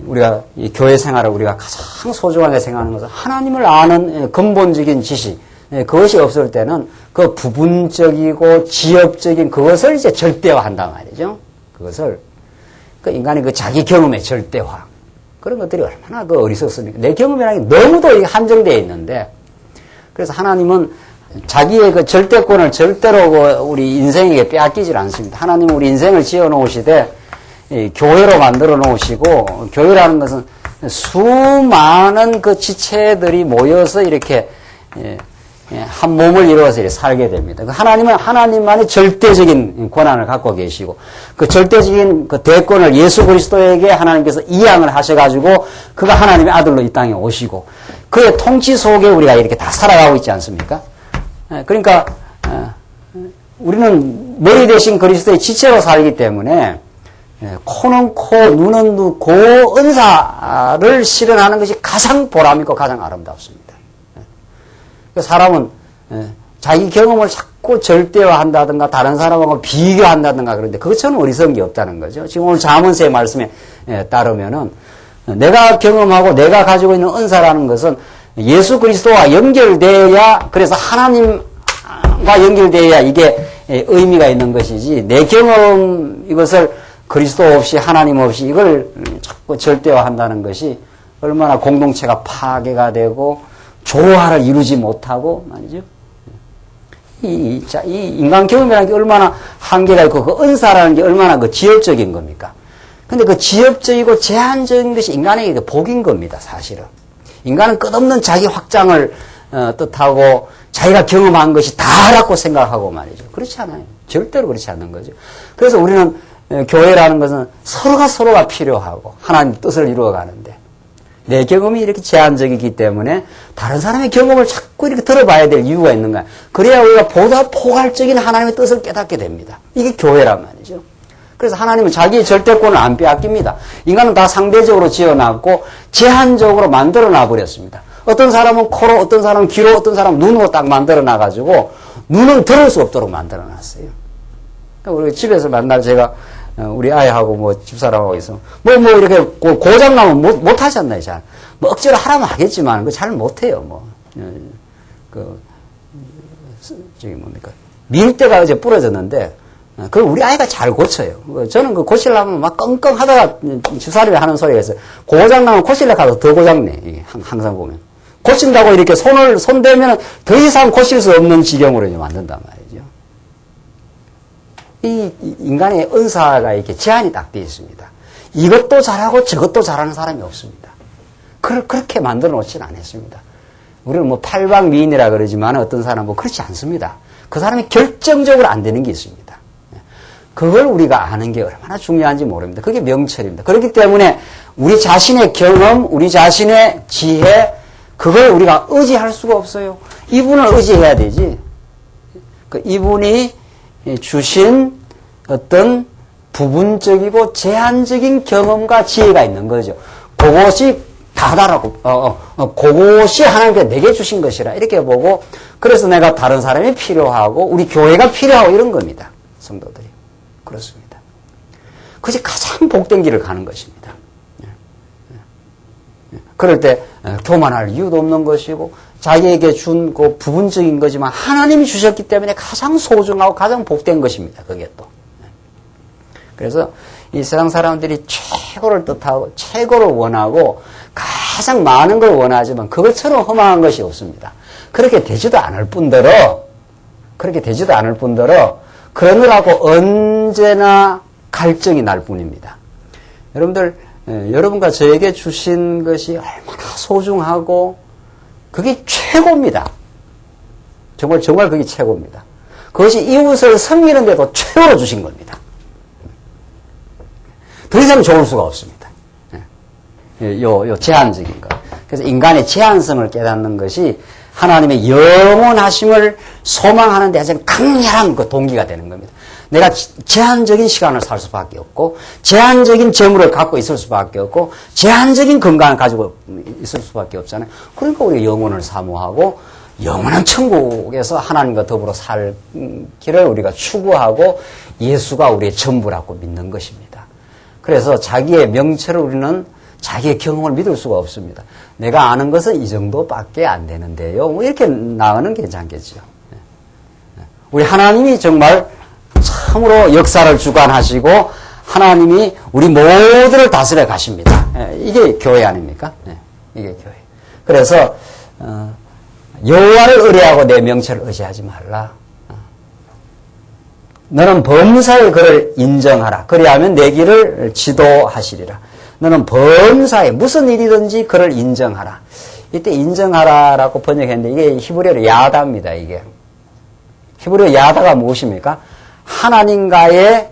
우리가 이 교회 생활을 우리가 가장 소중하게 생각하는 것은 하나님을 아는 근본적인 지식, 그것이 없을 때는 그 부분적이고 지엽적인 그것을 이제 절대화한단 말이죠. 그것을 그 인간의 그 자기 경험의 절대화, 그런 것들이 얼마나 그 어리석습니까? 내 경험이라는 게 너무도 한정되어 있는데, 그래서 하나님은 자기의 그 절대권을 절대로 우리 인생에게 빼앗기질 않습니다. 하나님은 우리 인생을 지어 놓으시되 교회로 만들어 놓으시고, 교회라는 것은 수많은 그 지체들이 모여서 이렇게 한 몸을 이루어서 이렇게 살게 됩니다. 하나님은 하나님만의 절대적인 권한을 갖고 계시고, 그 절대적인 그 대권을 예수 그리스도에게 하나님께서 이양을 하셔가지고 그가 하나님의 아들로 이 땅에 오시고, 그의 통치 속에 우리가 이렇게 다 살아가고 있지 않습니까? 그러니까 우리는 머리 대신 그리스도의 지체로 살기 때문에 코는 코, 눈은 눈, 그 은사를 실현하는 것이 가장 보람있고 가장 아름답습니다. 사람은 자기 경험을 자꾸 절대화한다든가 다른 사람하고 비교한다든가 그런데 그것처럼 어리석은 게 없다는 거죠. 지금 오늘 잠언서의 말씀에 따르면은 내가 경험하고 내가 가지고 있는 은사라는 것은 예수 그리스도와 연결되어야, 그래서 하나님과 연결되어야 이게 의미가 있는 것이지, 내 경험 이것을 그리스도 없이 하나님 없이 이걸 자꾸 절대화한다는 것이 얼마나 공동체가 파괴가 되고 조화를 이루지 못하고 말이죠. 이 인간 경험이라는 게 얼마나 한계가 있고 그 은사라는 게 얼마나 그 지엽적인 겁니까? 근데 그 지엽적이고 제한적인 것이 인간에게 복인 겁니다, 사실은. 인간은 끝없는 자기 확장을 뜻하고 자기가 경험한 것이 다라고 생각하고 말이죠. 그렇지 않아요. 절대로 그렇지 않는 거죠. 그래서 우리는 교회라는 것은 서로가 필요하고 하나님 뜻을 이루어가는데 내 경험이 이렇게 제한적이기 때문에 다른 사람의 경험을 자꾸 이렇게 들어봐야 될 이유가 있는 거야. 그래야 우리가 보다 포괄적인 하나님의 뜻을 깨닫게 됩니다. 이게 교회란 말이죠. 그래서 하나님은 자기의 절대권을 안 빼앗깁니다. 인간은 다 상대적으로 지어놨고 제한적으로 만들어놔 버렸습니다. 어떤 사람은 코로, 어떤 사람은 귀로, 어떤 사람은 눈으로 딱 만들어놔가지고 눈은 들을 수 없도록 만들어놨어요. 우리 집에서 맨날 제가 우리 아이하고 뭐 집사람하고 있으면 이렇게 고장나면 못 하셨나요, 잘. 뭐 억지로 하라면 하겠지만, 잘 못해요, 밀대가 어제 부러졌는데, 그걸 우리 아이가 잘 고쳐요. 저는 고치려면 막 끙끙 하다가 집사람이 하는 소리가 있어요. 고장나면 고치려고 하다 더 고장내, 이게 항상 보면. 고친다고 이렇게 손 대면 더 이상 고칠 수 없는 지경으로 이제 만든단 말이죠. 이 인간의 은사가 이렇게 제한이 딱 되어 있습니다. 이것도 잘하고 저것도 잘하는 사람이 없습니다. 그렇게 만들어 놓지는 않았습니다. 우리는 팔방미인이라 그러지만 어떤 사람은 그렇지 않습니다. 그 사람이 결정적으로 안 되는 게 있습니다. 그걸 우리가 아는 게 얼마나 중요한지 모릅니다. 그게 명철입니다. 그렇기 때문에 우리 자신의 경험, 우리 자신의 지혜, 그걸 우리가 의지할 수가 없어요. 이분을 의지해야 되지. 이분이 주신 어떤 부분적이고 제한적인 경험과 지혜가 있는 거죠. 그것이 다다라고, 그것이 하나님께서 내게 주신 것이라 이렇게 보고, 그래서 내가 다른 사람이 필요하고, 우리 교회가 필요하고 이런 겁니다. 성도들이. 그렇습니다. 그것이 가장 복된 길을 가는 것입니다. 그럴 때 교만할 이유도 없는 것이고 자기에게 준 그 부분적인 거지만 하나님이 주셨기 때문에 가장 소중하고 가장 복된 것입니다. 그게 또. 그래서 이 세상 사람들이 최고를 뜻하고 최고를 원하고 가장 많은 걸 원하지만 그것처럼 허망한 것이 없습니다. 그렇게 되지도 않을 뿐더러 그러느라고 언제나 갈증이 날 뿐입니다. 여러분들, 여러분과 저에게 주신 것이 얼마나 소중하고 그게 최고입니다. 정말 그게 최고입니다. 그것이 이웃을 섬기는데도 최고로 주신 겁니다. 더 이상 좋을 수가 없습니다. 요 제한적인 것. 그래서 인간의 제한성을 깨닫는 것이 하나님의 영원하심을 소망하는 데 가장 강렬한 그 동기가 되는 겁니다. 내가 제한적인 시간을 살 수밖에 없고 제한적인 재물을 갖고 있을 수밖에 없고 제한적인 건강을 가지고 있을 수밖에 없잖아요. 그러니까 우리가 영혼을 사모하고 영원한 천국에서 하나님과 더불어 살기를 우리가 추구하고 예수가 우리의 전부라고 믿는 것입니다. 그래서 자기의 명철을 우리는 자기의 경험을 믿을 수가 없습니다. 내가 아는 것은 이 정도밖에 안 되는데요. 이렇게 나가는 게 괜찮겠죠. 우리 하나님이 정말 참으로 역사를 주관하시고 하나님이 우리 모두를 다스려 가십니다. 이게 교회 아닙니까? 이게 교회. 그래서 여호와를 의뢰하고 내 명철을 의지하지 말라. 너는 범사에 그를 인정하라. 그리하면 내 길을 지도하시리라. 너는 범사에 무슨 일이든지 그를 인정하라. 이때 인정하라라고 번역했는데 이게 히브리어로 야다입니다. 이게 히브리어 야다가 무엇입니까? 하나님과의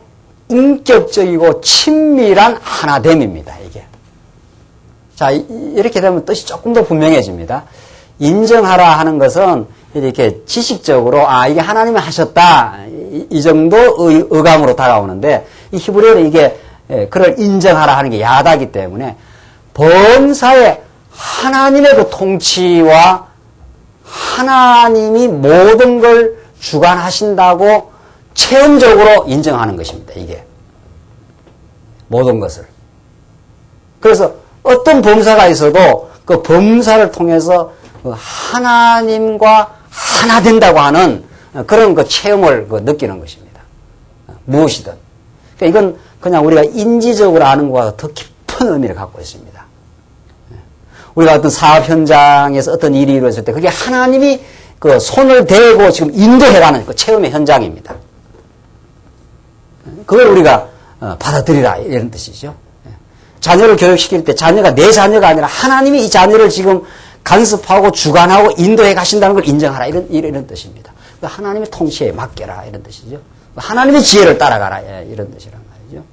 인격적이고 친밀한 하나됨입니다. 이게. 자, 이렇게 되면 뜻이 조금 더 분명해집니다. 인정하라 하는 것은 이렇게 지식적으로 이게 하나님이 하셨다 이 정도 의감으로 다가오는데 이 히브리어로 이게 그를 인정하라 하는 게 야다기 때문에 범사에 하나님의 그 통치와 하나님이 모든 걸 주관하신다고 체험적으로 인정하는 것입니다. 이게 모든 것을. 그래서 어떤 범사가 있어도 그 범사를 통해서 하나님과 하나 된다고 하는 그런 그 체험을 느끼는 것입니다. 무엇이든. 그러니까 이건 그냥 우리가 인지적으로 아는 것보다 더 깊은 의미를 갖고 있습니다. 우리가 어떤 사업 현장에서 어떤 일이 이루어질 때 그게 하나님이 그 손을 대고 지금 인도해가는 그 체험의 현장입니다. 그걸 우리가 받아들이라 이런 뜻이죠. 자녀를 교육시킬 때 자녀가 내 자녀가 아니라 하나님이 이 자녀를 지금 간섭하고 주관하고 인도해 가신다는 걸 인정하라. 이런 뜻입니다. 하나님의 통치에 맡겨라. 이런 뜻이죠. 하나님의 지혜를 따라가라. 이런 뜻이란 말이죠.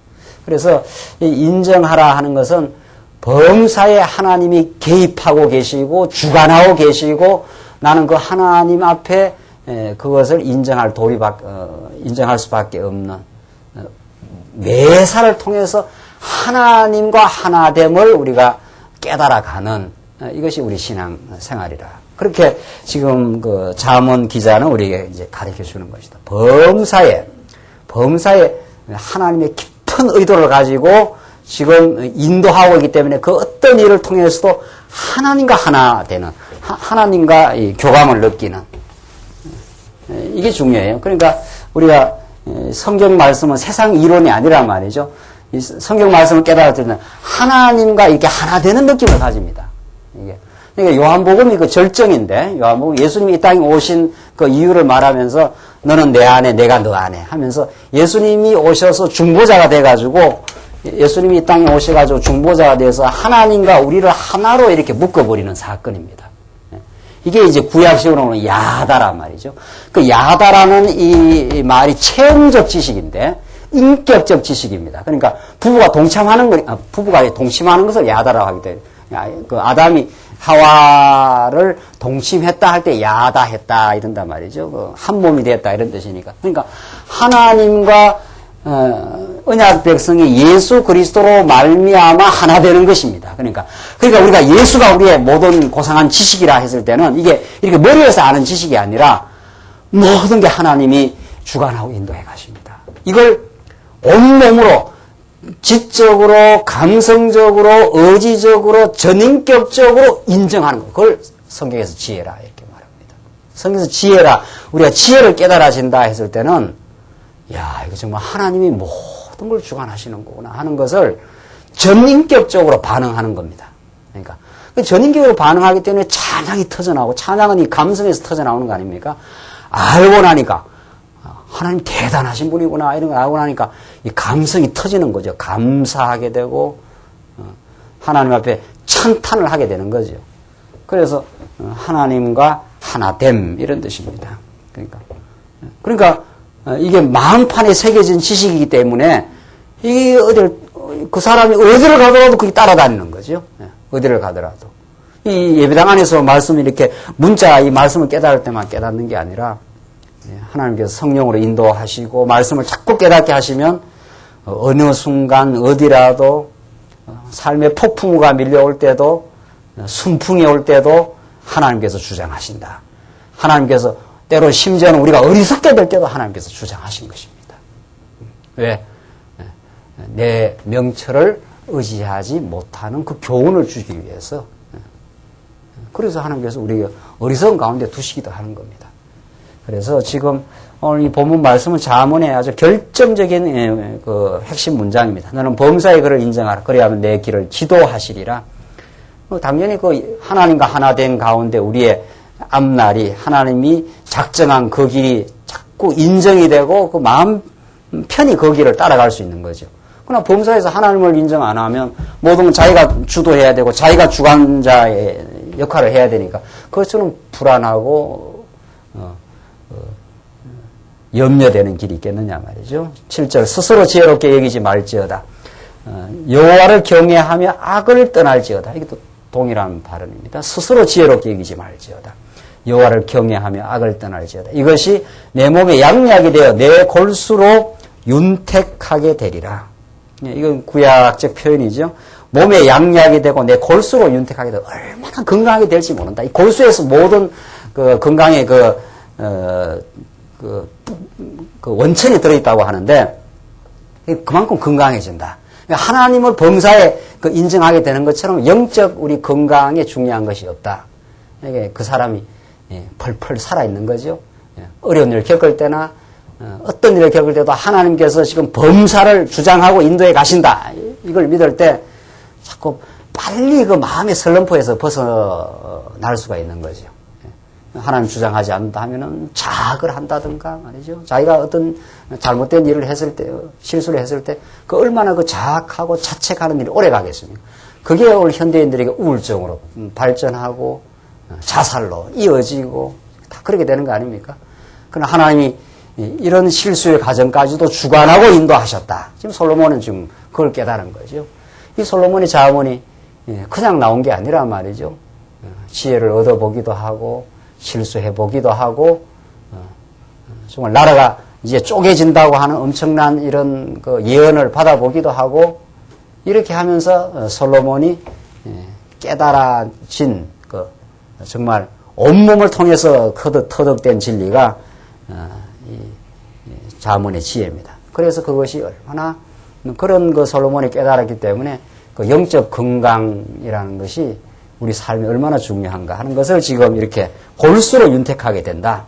그래서 인정하라 하는 것은 범사에 하나님이 개입하고 계시고 주관하고 계시고 나는 그 하나님 앞에 그것을 인정할 인정할 수밖에 없는 매사를 통해서 하나님과 하나됨을 우리가 깨달아가는 이것이 우리 신앙 생활이라. 그렇게 지금 그 잠언 기자는 우리에게 이제 가르쳐 주는 것이다. 범사에 하나님의 깊은 의도를 가지고 지금 인도하고 있기 때문에 그 어떤 일을 통해서도 하나님과 하나 되는, 하나님과 이 교감을 느끼는, 이게 중요해요. 그러니까 우리가 성경 말씀은 세상 이론이 아니란 말이죠. 이 성경 말씀을 깨달을 때는 하나님과 이렇게 하나 되는 느낌을 가집니다. 이게. 그러니까 요한복음이 그 절정인데, 요한복음 예수님이 이 땅에 오신 그 이유를 말하면서 너는 내 안에, 내가 너 안에 하면서 예수님이 오셔서 중보자가 돼가지고 예수님이 이 땅에 오셔가지고 중보자가 돼서 하나님과 우리를 하나로 이렇게 묶어버리는 사건입니다. 이게 이제 구약식으로는 야다란 말이죠. 그 야다라는 이 말이 체험적 지식인데 인격적 지식입니다. 그러니까 부부가 동침하는 것을 야다라고 하기 때문에 그 아담이 하와를 동침했다 할 때 야다했다 이런단 말이죠. 그 한 몸이 됐다 이런 뜻이니까. 그러니까 하나님과 언약 백성이 예수 그리스도로 말미암아 하나 되는 것입니다. 그러니까 우리가 예수가 우리의 모든 고상한 지식이라 했을 때는 이게 이렇게 머리에서 아는 지식이 아니라 모든 게 하나님이 주관하고 인도해 가십니다. 이걸 온몸으로 지적으로, 감성적으로, 의지적으로, 전인격적으로 인정하는 것. 그걸 성경에서 지혜라 이렇게 말합니다. 성경에서 지혜라, 우리가 지혜를 깨달아진다 했을 때는 야, 이거 정말 하나님이 모든 걸 주관하시는 거구나 하는 것을 전인격적으로 반응하는 겁니다. 그러니까 전인격으로 반응하기 때문에 찬양이 터져나오고, 찬양은 이 감성에서 터져나오는 거 아닙니까? 알고 나니까 하나님 대단하신 분이구나 이런 걸 알고 나니까 이 감성이 터지는 거죠. 감사하게 되고 하나님 앞에 찬탄을 하게 되는 거죠. 그래서 하나님과 하나됨 이런 뜻입니다. 그러니까 이게 마음판에 새겨진 지식이기 때문에 이게 그 사람이 어디를 가더라도 그게 따라다니는 거죠. 어디를 가더라도 이 예배당 안에서 말씀을 이렇게 문자 이 말씀을 깨달을 때만 깨닫는 게 아니라 하나님께서 성령으로 인도하시고 말씀을 자꾸 깨닫게 하시면 어느 순간 어디라도 삶의 폭풍우가 밀려올 때도 순풍이 올 때도 하나님께서 주장하신다. 하나님께서 때로 심지어는 우리가 어리석게 될 때도 하나님께서 주장하신 것입니다. 왜? 내 명철을 의지하지 못하는 그 교훈을 주기 위해서. 그래서 하나님께서 우리가 어리석은 가운데 두시기도 하는 겁니다. 그래서 지금 오늘 이 본문 말씀은 잠언의 아주 결정적인 그 핵심 문장입니다. 너는 범사의 그를 인정하라. 그래야만 내 길을 지도하시리라. 당연히 그 하나님과 하나 된 가운데 우리의 앞날이 하나님이 작정한 그 길이 자꾸 인정이 되고 그 마음 편히 그 길을 따라갈 수 있는 거죠. 그러나 범사에서 하나님을 인정 안 하면 모든 건 자기가 주도해야 되고 자기가 주관자의 역할을 해야 되니까 그것처럼 불안하고 염려되는 길이 있겠느냐 말이죠. 7절 스스로 지혜롭게 여기지 말지어다. 여호와를 경외하며 악을 떠날지어다. 이게 또 동일한 발언입니다. 스스로 지혜롭게 여기지 말지어다. 여호와를 경외하며 악을 떠날지어다. 이것이 내 몸에 양약이 되어 내 골수로 윤택하게 되리라. 이건 구약적 표현이죠. 몸에 양약이 되고 내 골수로 윤택하게 되어 얼마나 건강하게 될지 모른다. 이 골수에서 모든 그 건강의 그 원천이 들어있다고 하는데 그만큼 건강해진다. 하나님을 범사에 인정하게 되는 것처럼 영적 우리 건강에 중요한 것이 없다. 이게 그 사람이 펄펄 살아있는 거죠. 어려운 일을 겪을 때나 어떤 일을 겪을 때도 하나님께서 지금 범사를 주장하고 인도해 가신다. 이걸 믿을 때 자꾸 빨리 그 마음의 설렁포에서 벗어날 수가 있는 거죠. 하나님 주장하지 않는다 하면은 자학을 한다든가 말이죠. 자기가 어떤 잘못된 일을 했을 때, 실수를 했을 때, 그 얼마나 그 자학하고 자책하는 일이 오래 가겠습니까? 그게 오늘 현대인들에게 우울증으로 발전하고 자살로 이어지고 다 그렇게 되는 거 아닙니까? 그러나 하나님이 이런 실수의 과정까지도 주관하고 인도하셨다. 지금 솔로몬은 지금 그걸 깨달은 거죠. 이 솔로몬의 자문이 그냥 나온 게 아니라 말이죠. 지혜를 얻어보기도 하고 실수해보기도 하고 정말 나라가 이제 쪼개진다고 하는 엄청난 이런 그 예언을 받아보기도 하고 이렇게 하면서 솔로몬이 깨달아진 그 정말 온몸을 통해서 터득된 진리가 이 자문의 지혜입니다. 그래서 그것이 얼마나 그런 그 솔로몬이 깨달았기 때문에 그 영적 건강이라는 것이 우리 삶에 얼마나 중요한가 하는 것을 지금 이렇게 골수로 윤택하게 된다.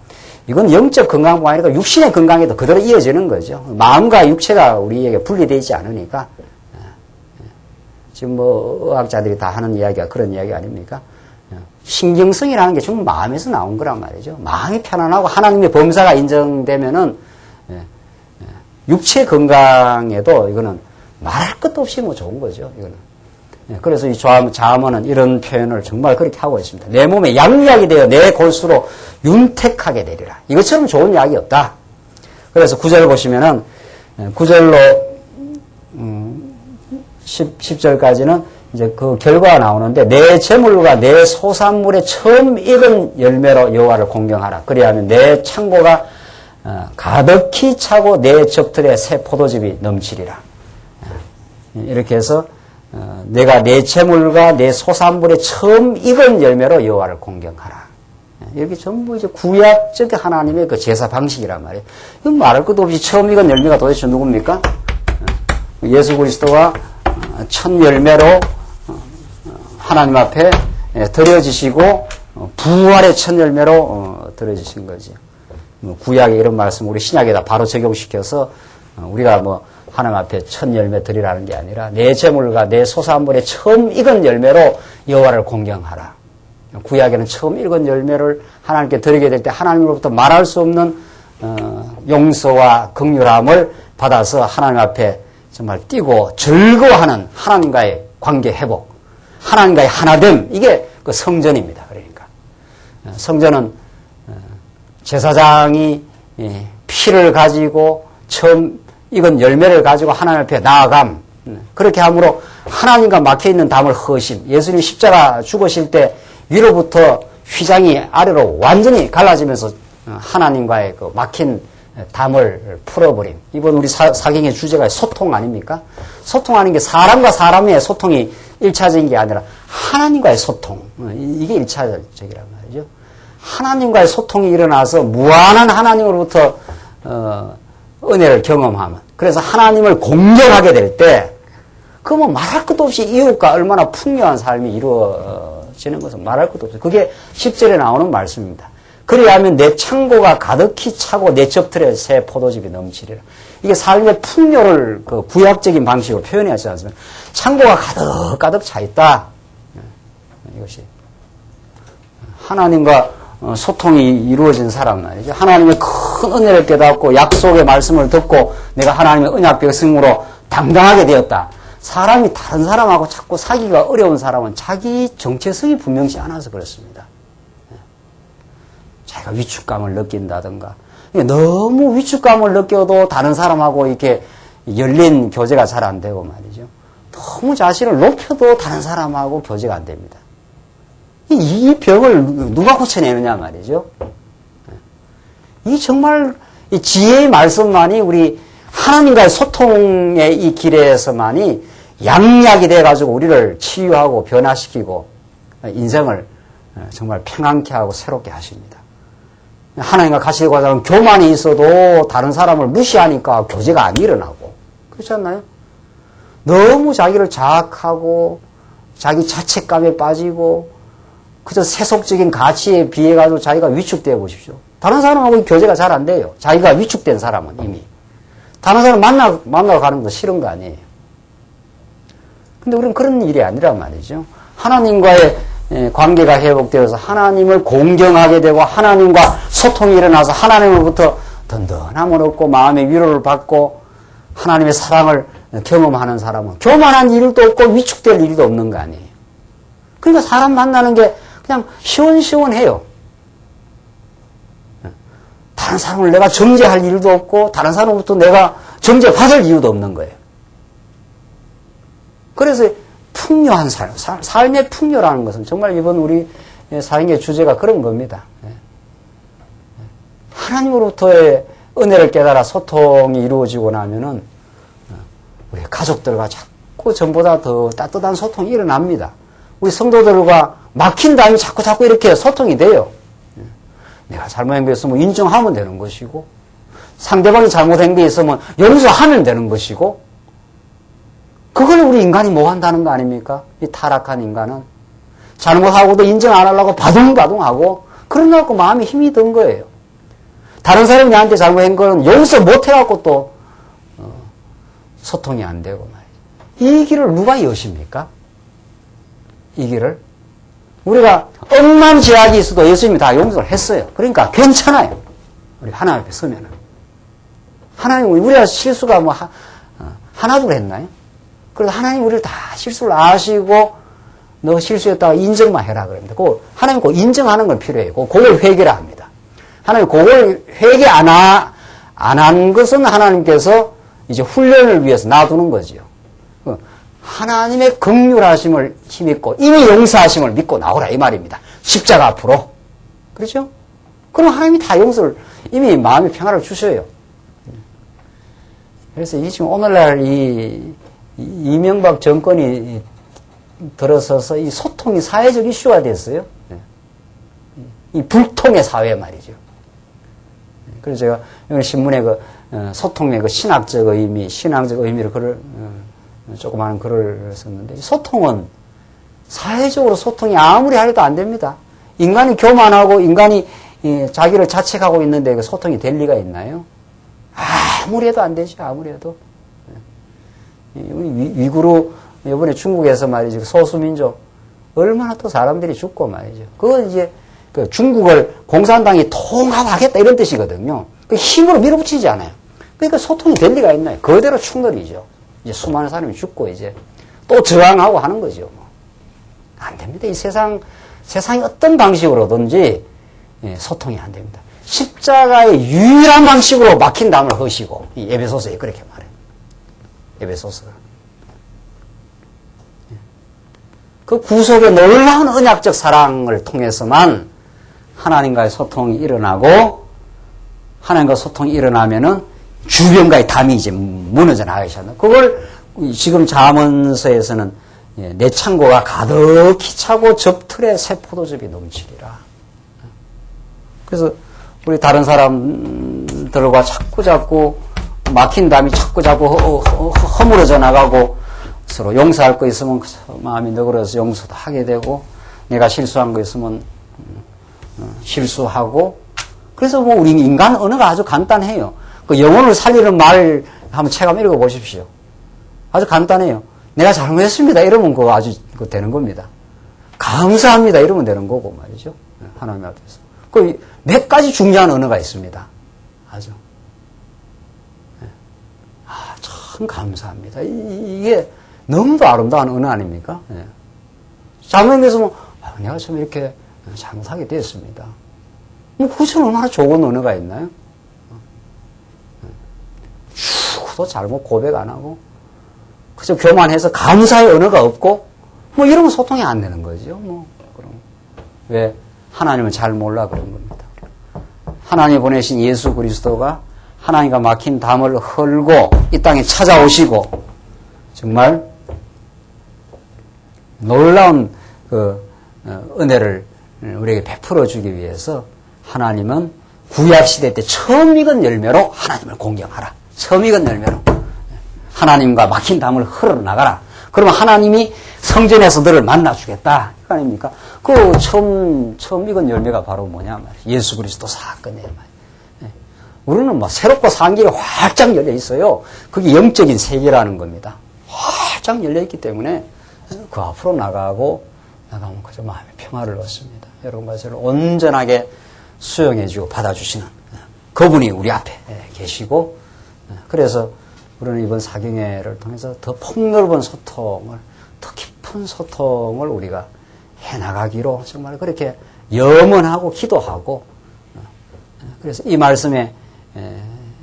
이건 영적 건강뿐만 아니라 육신의 건강에도 그대로 이어지는 거죠. 마음과 육체가 우리에게 분리되어 있지 않으니까. 지금 뭐 의학자들이 다 하는 이야기가 그런 이야기 아닙니까? 신경성이라는 게 전부 마음에서 나온 거란 말이죠. 마음이 편안하고 하나님의 범사가 인정되면은 육체 건강에도 이거는 말할 것도 없이 뭐 좋은 거죠. 이거는. 그래서 이 자문은 이런 표현을 정말 그렇게 하고 있습니다. 내 몸에 양약이 되어 내 골수로 윤택하게 되리라. 이것처럼 좋은 약이 없다. 그래서 9절 보시면은 9절로 10절까지는 이제 그 결과가 나오는데 내 재물과 내 소산물의 처음 익은 열매로 여호와를 공경하라. 그리하면 내 창고가 가득히 차고 내 적들의 새 포도즙이 넘치리라. 이렇게 해서 내가 내 재물과 내 소산물의 처음 익은 열매로 여호와를 공경하라. 이렇게 전부 이제 구약적 하나님의 그 제사 방식이란 말이에요. 이건 말할 것도 없이 처음 익은 열매가 도대체 누굽니까? 예수 그리스도가 첫 열매로 하나님 앞에 드려지시고 부활의 첫 열매로 드려지신 거지. 구약의 이런 말씀 우리 신약에다 바로 적용시켜서 우리가 뭐 하나님 앞에 첫 열매 드리라는 게 아니라 내 재물과 내 소산물의 처음 익은 열매로 여호와를 공경하라. 구약에는 처음 익은 열매를 하나님께 드리게 될 때 하나님으로부터 말할 수 없는 용서와 긍휼함을 받아서 하나님 앞에 정말 뛰고 즐거워하는 하나님과의 관계 회복, 하나님과의 하나됨, 이게 그 성전입니다. 그러니까 성전은 제사장이 피를 가지고 처음 익은 열매를 가지고 하나님 앞에 나아감, 그렇게 함으로 하나님과 막혀있는 담을 허심, 예수님 십자가 죽으실 때 위로부터 휘장이 아래로 완전히 갈라지면서 하나님과의 그 막힌 담을 풀어버림. 이번 우리 사경의 주제가 소통 아닙니까? 소통하는 게 사람과 사람의 소통이 1차적인 게 아니라 하나님과의 소통. 이게 1차적이란 말이죠. 하나님과의 소통이 일어나서 무한한 하나님으로부터 은혜를 경험하면, 그래서 하나님을 공경하게 될 때, 그 뭐 말할 것도 없이 이웃과 얼마나 풍요한 삶이 이루어지는 것은 말할 것도 없어요. 그게 10절에 나오는 말씀입니다. 그리하면 내 창고가 가득히 차고 내 적들의 새 포도즙이 넘치리라. 이게 삶의 풍요를 그 구약적인 방식으로 표현하지 않습니까? 창고가 가득 차 있다. 이것이 하나님과 소통이 이루어진 사람 말이죠. 하나님의 큰 은혜를 깨닫고 약속의 말씀을 듣고 내가 하나님의 언약 백성으로 당당하게 되었다. 사람이 다른 사람하고 자꾸 사귀기가 어려운 사람은 자기 정체성이 분명치 않아서 그렇습니다. 자기가 위축감을 느낀다든가, 너무 위축감을 느껴도 다른 사람하고 이렇게 열린 교제가 잘 안 되고 말이죠. 너무 자신을 높여도 다른 사람하고 교제가 안 됩니다. 이 병을 누가 고쳐내느냐 말이죠. 이 정말 이 지혜의 말씀만이 우리 하나님과의 소통의 이 길에서만이 양약이 돼가지고 우리를 치유하고 변화시키고 인생을 정말 평안케 하고 새롭게 하십니다. 하나님과 같이 가자면 교만이 있어도 다른 사람을 무시하니까 교제가 안 일어나고, 그렇지 않나요? 너무 자기를 자학하고 자기 자책감에 빠지고 그저 세속적인 가치에 비해 가지고 자기가 위축되어 보십시오. 다른 사람하고 교제가 잘 안 돼요. 자기가 위축된 사람은 이미. 다른 사람 만나러 가는 것도 싫은 거 아니에요. 근데 우리는 그런 일이 아니란 말이죠. 하나님과의 관계가 회복되어서 하나님을 공경하게 되고 하나님과 소통이 일어나서 하나님으로부터 든든함을 얻고 마음의 위로를 받고 하나님의 사랑을 경험하는 사람은 교만한 일도 없고 위축될 일도 없는 거 아니에요. 그러니까 사람 만나는 게 그냥 시원시원해요. 다른 사람을 내가 정죄할 일도 없고 다른 사람부터 내가 정죄받을 이유도 없는 거예요. 그래서 풍요한 삶, 삶의 풍요라는 것은 정말 이번 우리 사행의 주제가 그런 겁니다. 하나님으로부터의 은혜를 깨달아 소통이 이루어지고 나면은 우리 가족들과 자꾸 전보다 더 따뜻한 소통이 일어납니다. 우리 성도들과 막힌 다음에 자꾸 이렇게 소통이 돼요. 내가 잘못한 게 있으면 인정하면 되는 것이고 상대방이 잘못한 게 있으면 용서하면 되는 것이고 그걸 우리 인간이 뭐 한다는 거 아닙니까? 이 타락한 인간은 잘못하고도 인정 안 하려고 바둥바둥하고 그러려고 마음에 힘이 든 거예요. 다른 사람이 나한테 잘못한 거는 용서 못 해갖고 또 소통이 안 되고 말이죠. 이 길을 누가 여십니까? 이 길을 우리가 억만 제약이 있어도 예수님이 다 용서를 했어요. 그러니까 괜찮아요. 우리 하나님 앞에 서면은 하나님 우리가 실수가 뭐 하나둘 했나요? 그래서 하나님 우리를 다 실수를 아시고 너 실수했다가 인정만 해라 그럽니다. 하나님 꼭 인정하는 건 필요해요. 그걸 회개라 합니다. 하나님 그걸 회개 안 한 것은 하나님께서 이제 훈련을 위해서 놔두는 거지요. 하나님의 긍휼하심을 힘입고 이미 용서하심을 믿고 나오라 이 말입니다. 십자가 앞으로. 그렇죠? 그럼 하나님이 다 용서를 이미 마음의 평화를 주셔요. 그래서 이 지금 오늘날 이명박 정권이 들어서서 이 소통이 사회적 이슈가 됐어요. 이 불통의 사회 말이죠. 그래서 제가 오늘 신문에 소통의 신학적 의미, 신앙적 의미를 조그마한 글을 썼는데 소통은 사회적으로 소통이 아무리 해도 안 됩니다. 인간이 교만하고 인간이 자기를 자책하고 있는데 그 소통이 될 리가 있나요? 아무리 해도 안 되죠. 아무리 해도. 위구르 이번에 중국에서 말이죠. 소수민족 얼마나 또 사람들이 죽고 말이죠. 그건 이제 그 중국을 공산당이 통합하겠다 이런 뜻이거든요. 그 힘으로 밀어붙이지 않아요. 그러니까 소통이 될 리가 있나요? 그대로 충돌이죠. 이제 수많은 사람이 죽고 이제 또 저항하고 하는 거죠. 안 됩니다. 이 세상이 어떤 방식으로든지 소통이 안 됩니다. 십자가의 유일한 방식으로 막힌 담을 허시고 이 에베소서에 그렇게 말해요. 에베소서가. 그 구속의 놀라운 언약적 사랑을 통해서만 하나님과의 소통이 일어나고 하나님과 소통이 일어나면은 주변과의 담이 이제 무너져 나가셨나. 그걸 지금 잠언서에서는 내 창고가 가득히 차고 접틀에 새 포도즙이 넘치리라. 그래서 우리 다른 사람들과 자꾸 막힌 담이 자꾸 허물어져 나가고 서로 용서할 거 있으면 마음이 너그러서 용서도 하게 되고 내가 실수한 거 있으면 실수하고 그래서 뭐 우리 인간 언어가 아주 간단해요. 그 영혼을 살리는 말 한번 책 한번 읽어보십시오. 아주 간단해요. 내가 잘못했습니다. 이러면 그거 아주 되는 겁니다. 감사합니다. 이러면 되는 거고 말이죠. 하나님 앞에서. 그 몇 가지 중요한 언어가 있습니다. 아주. 참 감사합니다. 이게 너무도 아름다운 언어 아닙니까? 잘못했으면 내가 참 이렇게 잘못하게 됐습니다. 뭐 그것은 얼마나 좋은 언어가 있나요? 죽어도 잘못 고백 안 하고 그저 교만해서 감사의 언어가 없고 뭐 이러면 소통이 안 되는 거죠. 뭐 그럼 왜 하나님은 잘 몰라 그런 겁니다. 하나님 보내신 예수 그리스도가 하나님과 막힌 담을 헐고 이 땅에 찾아오시고 정말 놀라운 그 은혜를 우리에게 베풀어 주기 위해서 하나님은 구약 시대 때 처음 익은 열매로 하나님을 공경하라. 처음 익은 열매로 하나님과 막힌 담을 흘러나가라. 그러면 하나님이 성전에서 너를 만나주겠다. 이거 아닙니까? 그 처음 익은 열매가 바로 뭐냐 말이야. 예수 그리스도 사건이에요. 우리는 뭐 새롭고 산 길이 활짝 열려 있어요. 그게 영적인 세계라는 겁니다. 활짝 열려 있기 때문에 그 앞으로 나가고 나가면 그저 마음의 평화를 얻습니다. 여러분과 저를 온전하게 수용해주고 받아주시는 그분이 우리 앞에 계시고, 그래서 우리는 이번 사경회를 통해서 더 폭넓은 소통을, 더 깊은 소통을 우리가 해나가기로 정말 그렇게 염원하고 기도하고, 그래서 이 말씀의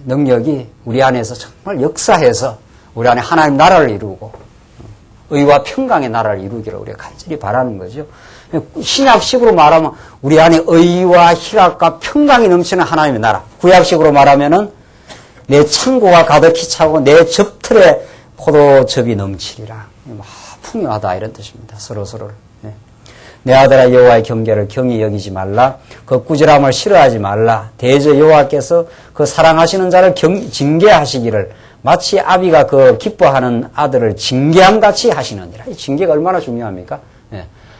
능력이 우리 안에서 정말 역사해서 우리 안에 하나님 나라를 이루고 의와 평강의 나라를 이루기를 우리가 간절히 바라는 거죠. 신약식으로 말하면 우리 안에 의와 희락과 평강이 넘치는 하나님의 나라. 구약식으로 말하면은 내 창고가 가득히 차고 내 접틀에 포도즙이 넘치리라. 풍요하다 이런 뜻입니다. 서로서로를. 내 아들아 여호와의 경계를 경히 여기지 말라. 그 꾸지람을 싫어하지 말라. 대저 여호와께서 그 사랑하시는 자를 징계하시기를 마치 아비가 그 기뻐하는 아들을 징계함같이 하시느니라. 이 징계가 얼마나 중요합니까?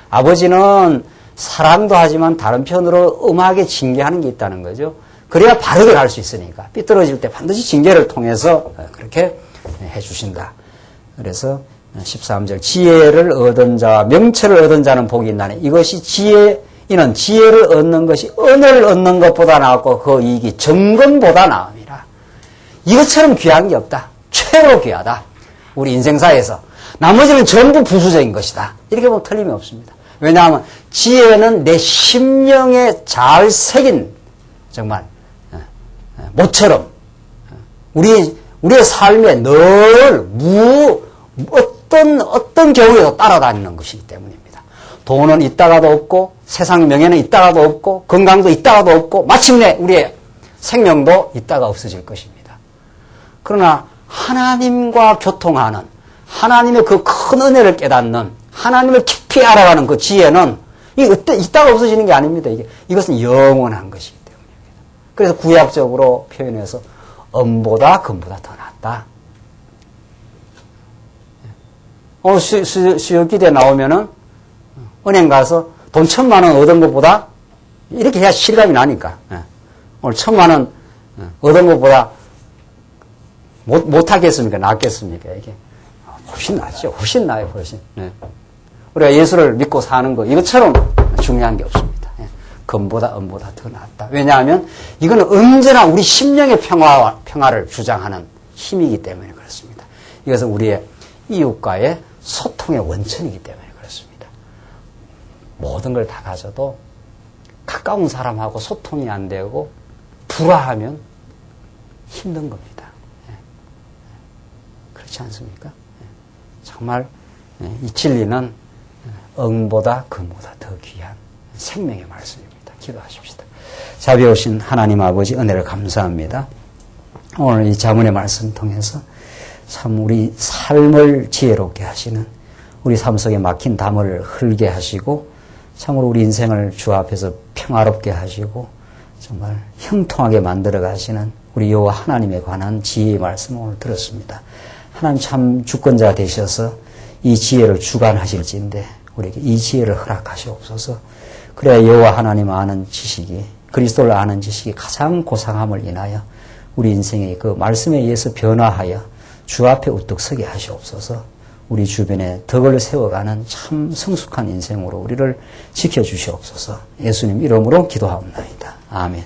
아버지는 사랑도 하지만 다른 편으로 엄하게 징계하는 게 있다는 거죠. 그래야 바르게 갈 수 있으니까. 삐뚤어질 때 반드시 징계를 통해서 그렇게 해주신다. 그래서 13절 지혜를 얻은 자와 명철을 얻은 자는 복이 있나니 이것이 이는 지혜를 얻는 것이 은혜를 얻는 것보다 나았고 그 이익이 정금보다 나음이라. 이것처럼 귀한 게 없다. 최고로 귀하다. 우리 인생사에서. 나머지는 전부 부수적인 것이다. 이렇게 보면 틀림이 없습니다. 왜냐하면 지혜는 내 심령에 잘 새긴 정말 모처럼 우리의 삶에 늘 어떤 경우에도 따라다니는 것이기 때문입니다. 돈은 있다가도 없고 세상 명예는 있다가도 없고 건강도 있다가도 없고 마침내 우리의 생명도 있다가 없어질 것입니다. 그러나 하나님과 교통하는 하나님의 그 큰 은혜를 깨닫는 하나님을 깊이 알아가는 그 지혜는 있다가 없어지는 게 아닙니다. 이것은 영원한 것이기 때문입니다. 그래서 구약적으로 표현해서 은보다 금보다 더 낫다. 오늘 수요기대 나오면은 은행 가서 돈 1,000만 원 얻은 것보다 이렇게 해야 실감이 나니까 오늘 1,000만 원 얻은 것보다 못하겠습니까? 낫겠습니까? 이게 훨씬 낫죠. 훨씬 나아요. 훨씬. 우리가 예수를 믿고 사는 거 이것처럼 중요한 게 없습니다. 금보다 은보다 더 낫다. 왜냐하면 이거는 언제나 우리 심령의 평화를 주장하는 힘이기 때문에 그렇습니다. 이것은 우리의 이웃과의 소통의 원천이기 때문에 그렇습니다. 모든 걸 다 가져도 가까운 사람하고 소통이 안 되고 불화하면 힘든 겁니다. 그렇지 않습니까? 정말 이 진리는 은보다 금보다 더 귀한 생명의 말씀입니다. 기도하십시다. 자비오신 하나님 아버지 은혜를 감사합니다. 오늘 이 자문의 말씀 통해서 참 우리 삶을 지혜롭게 하시는 우리 삶 속에 막힌 담을 흘게 하시고 참으로 우리 인생을 주 앞에서 평화롭게 하시고 정말 형통하게 만들어 가시는 우리 여호와 하나님에 관한 지혜의 말씀을 오늘 들었습니다. 하나님 참 주권자 되셔서 이 지혜를 주관하실지인데 우리에게 이 지혜를 허락하시옵소서. 그래야 여호와 하나님 아는 지식이 그리스도를 아는 지식이 가장 고상함을 인하여 우리 인생의 그 말씀에 의해서 변화하여 주 앞에 우뚝 서게 하시옵소서. 우리 주변에 덕을 세워가는 참 성숙한 인생으로 우리를 지켜주시옵소서. 예수님 이름으로 기도하옵나이다. 아멘.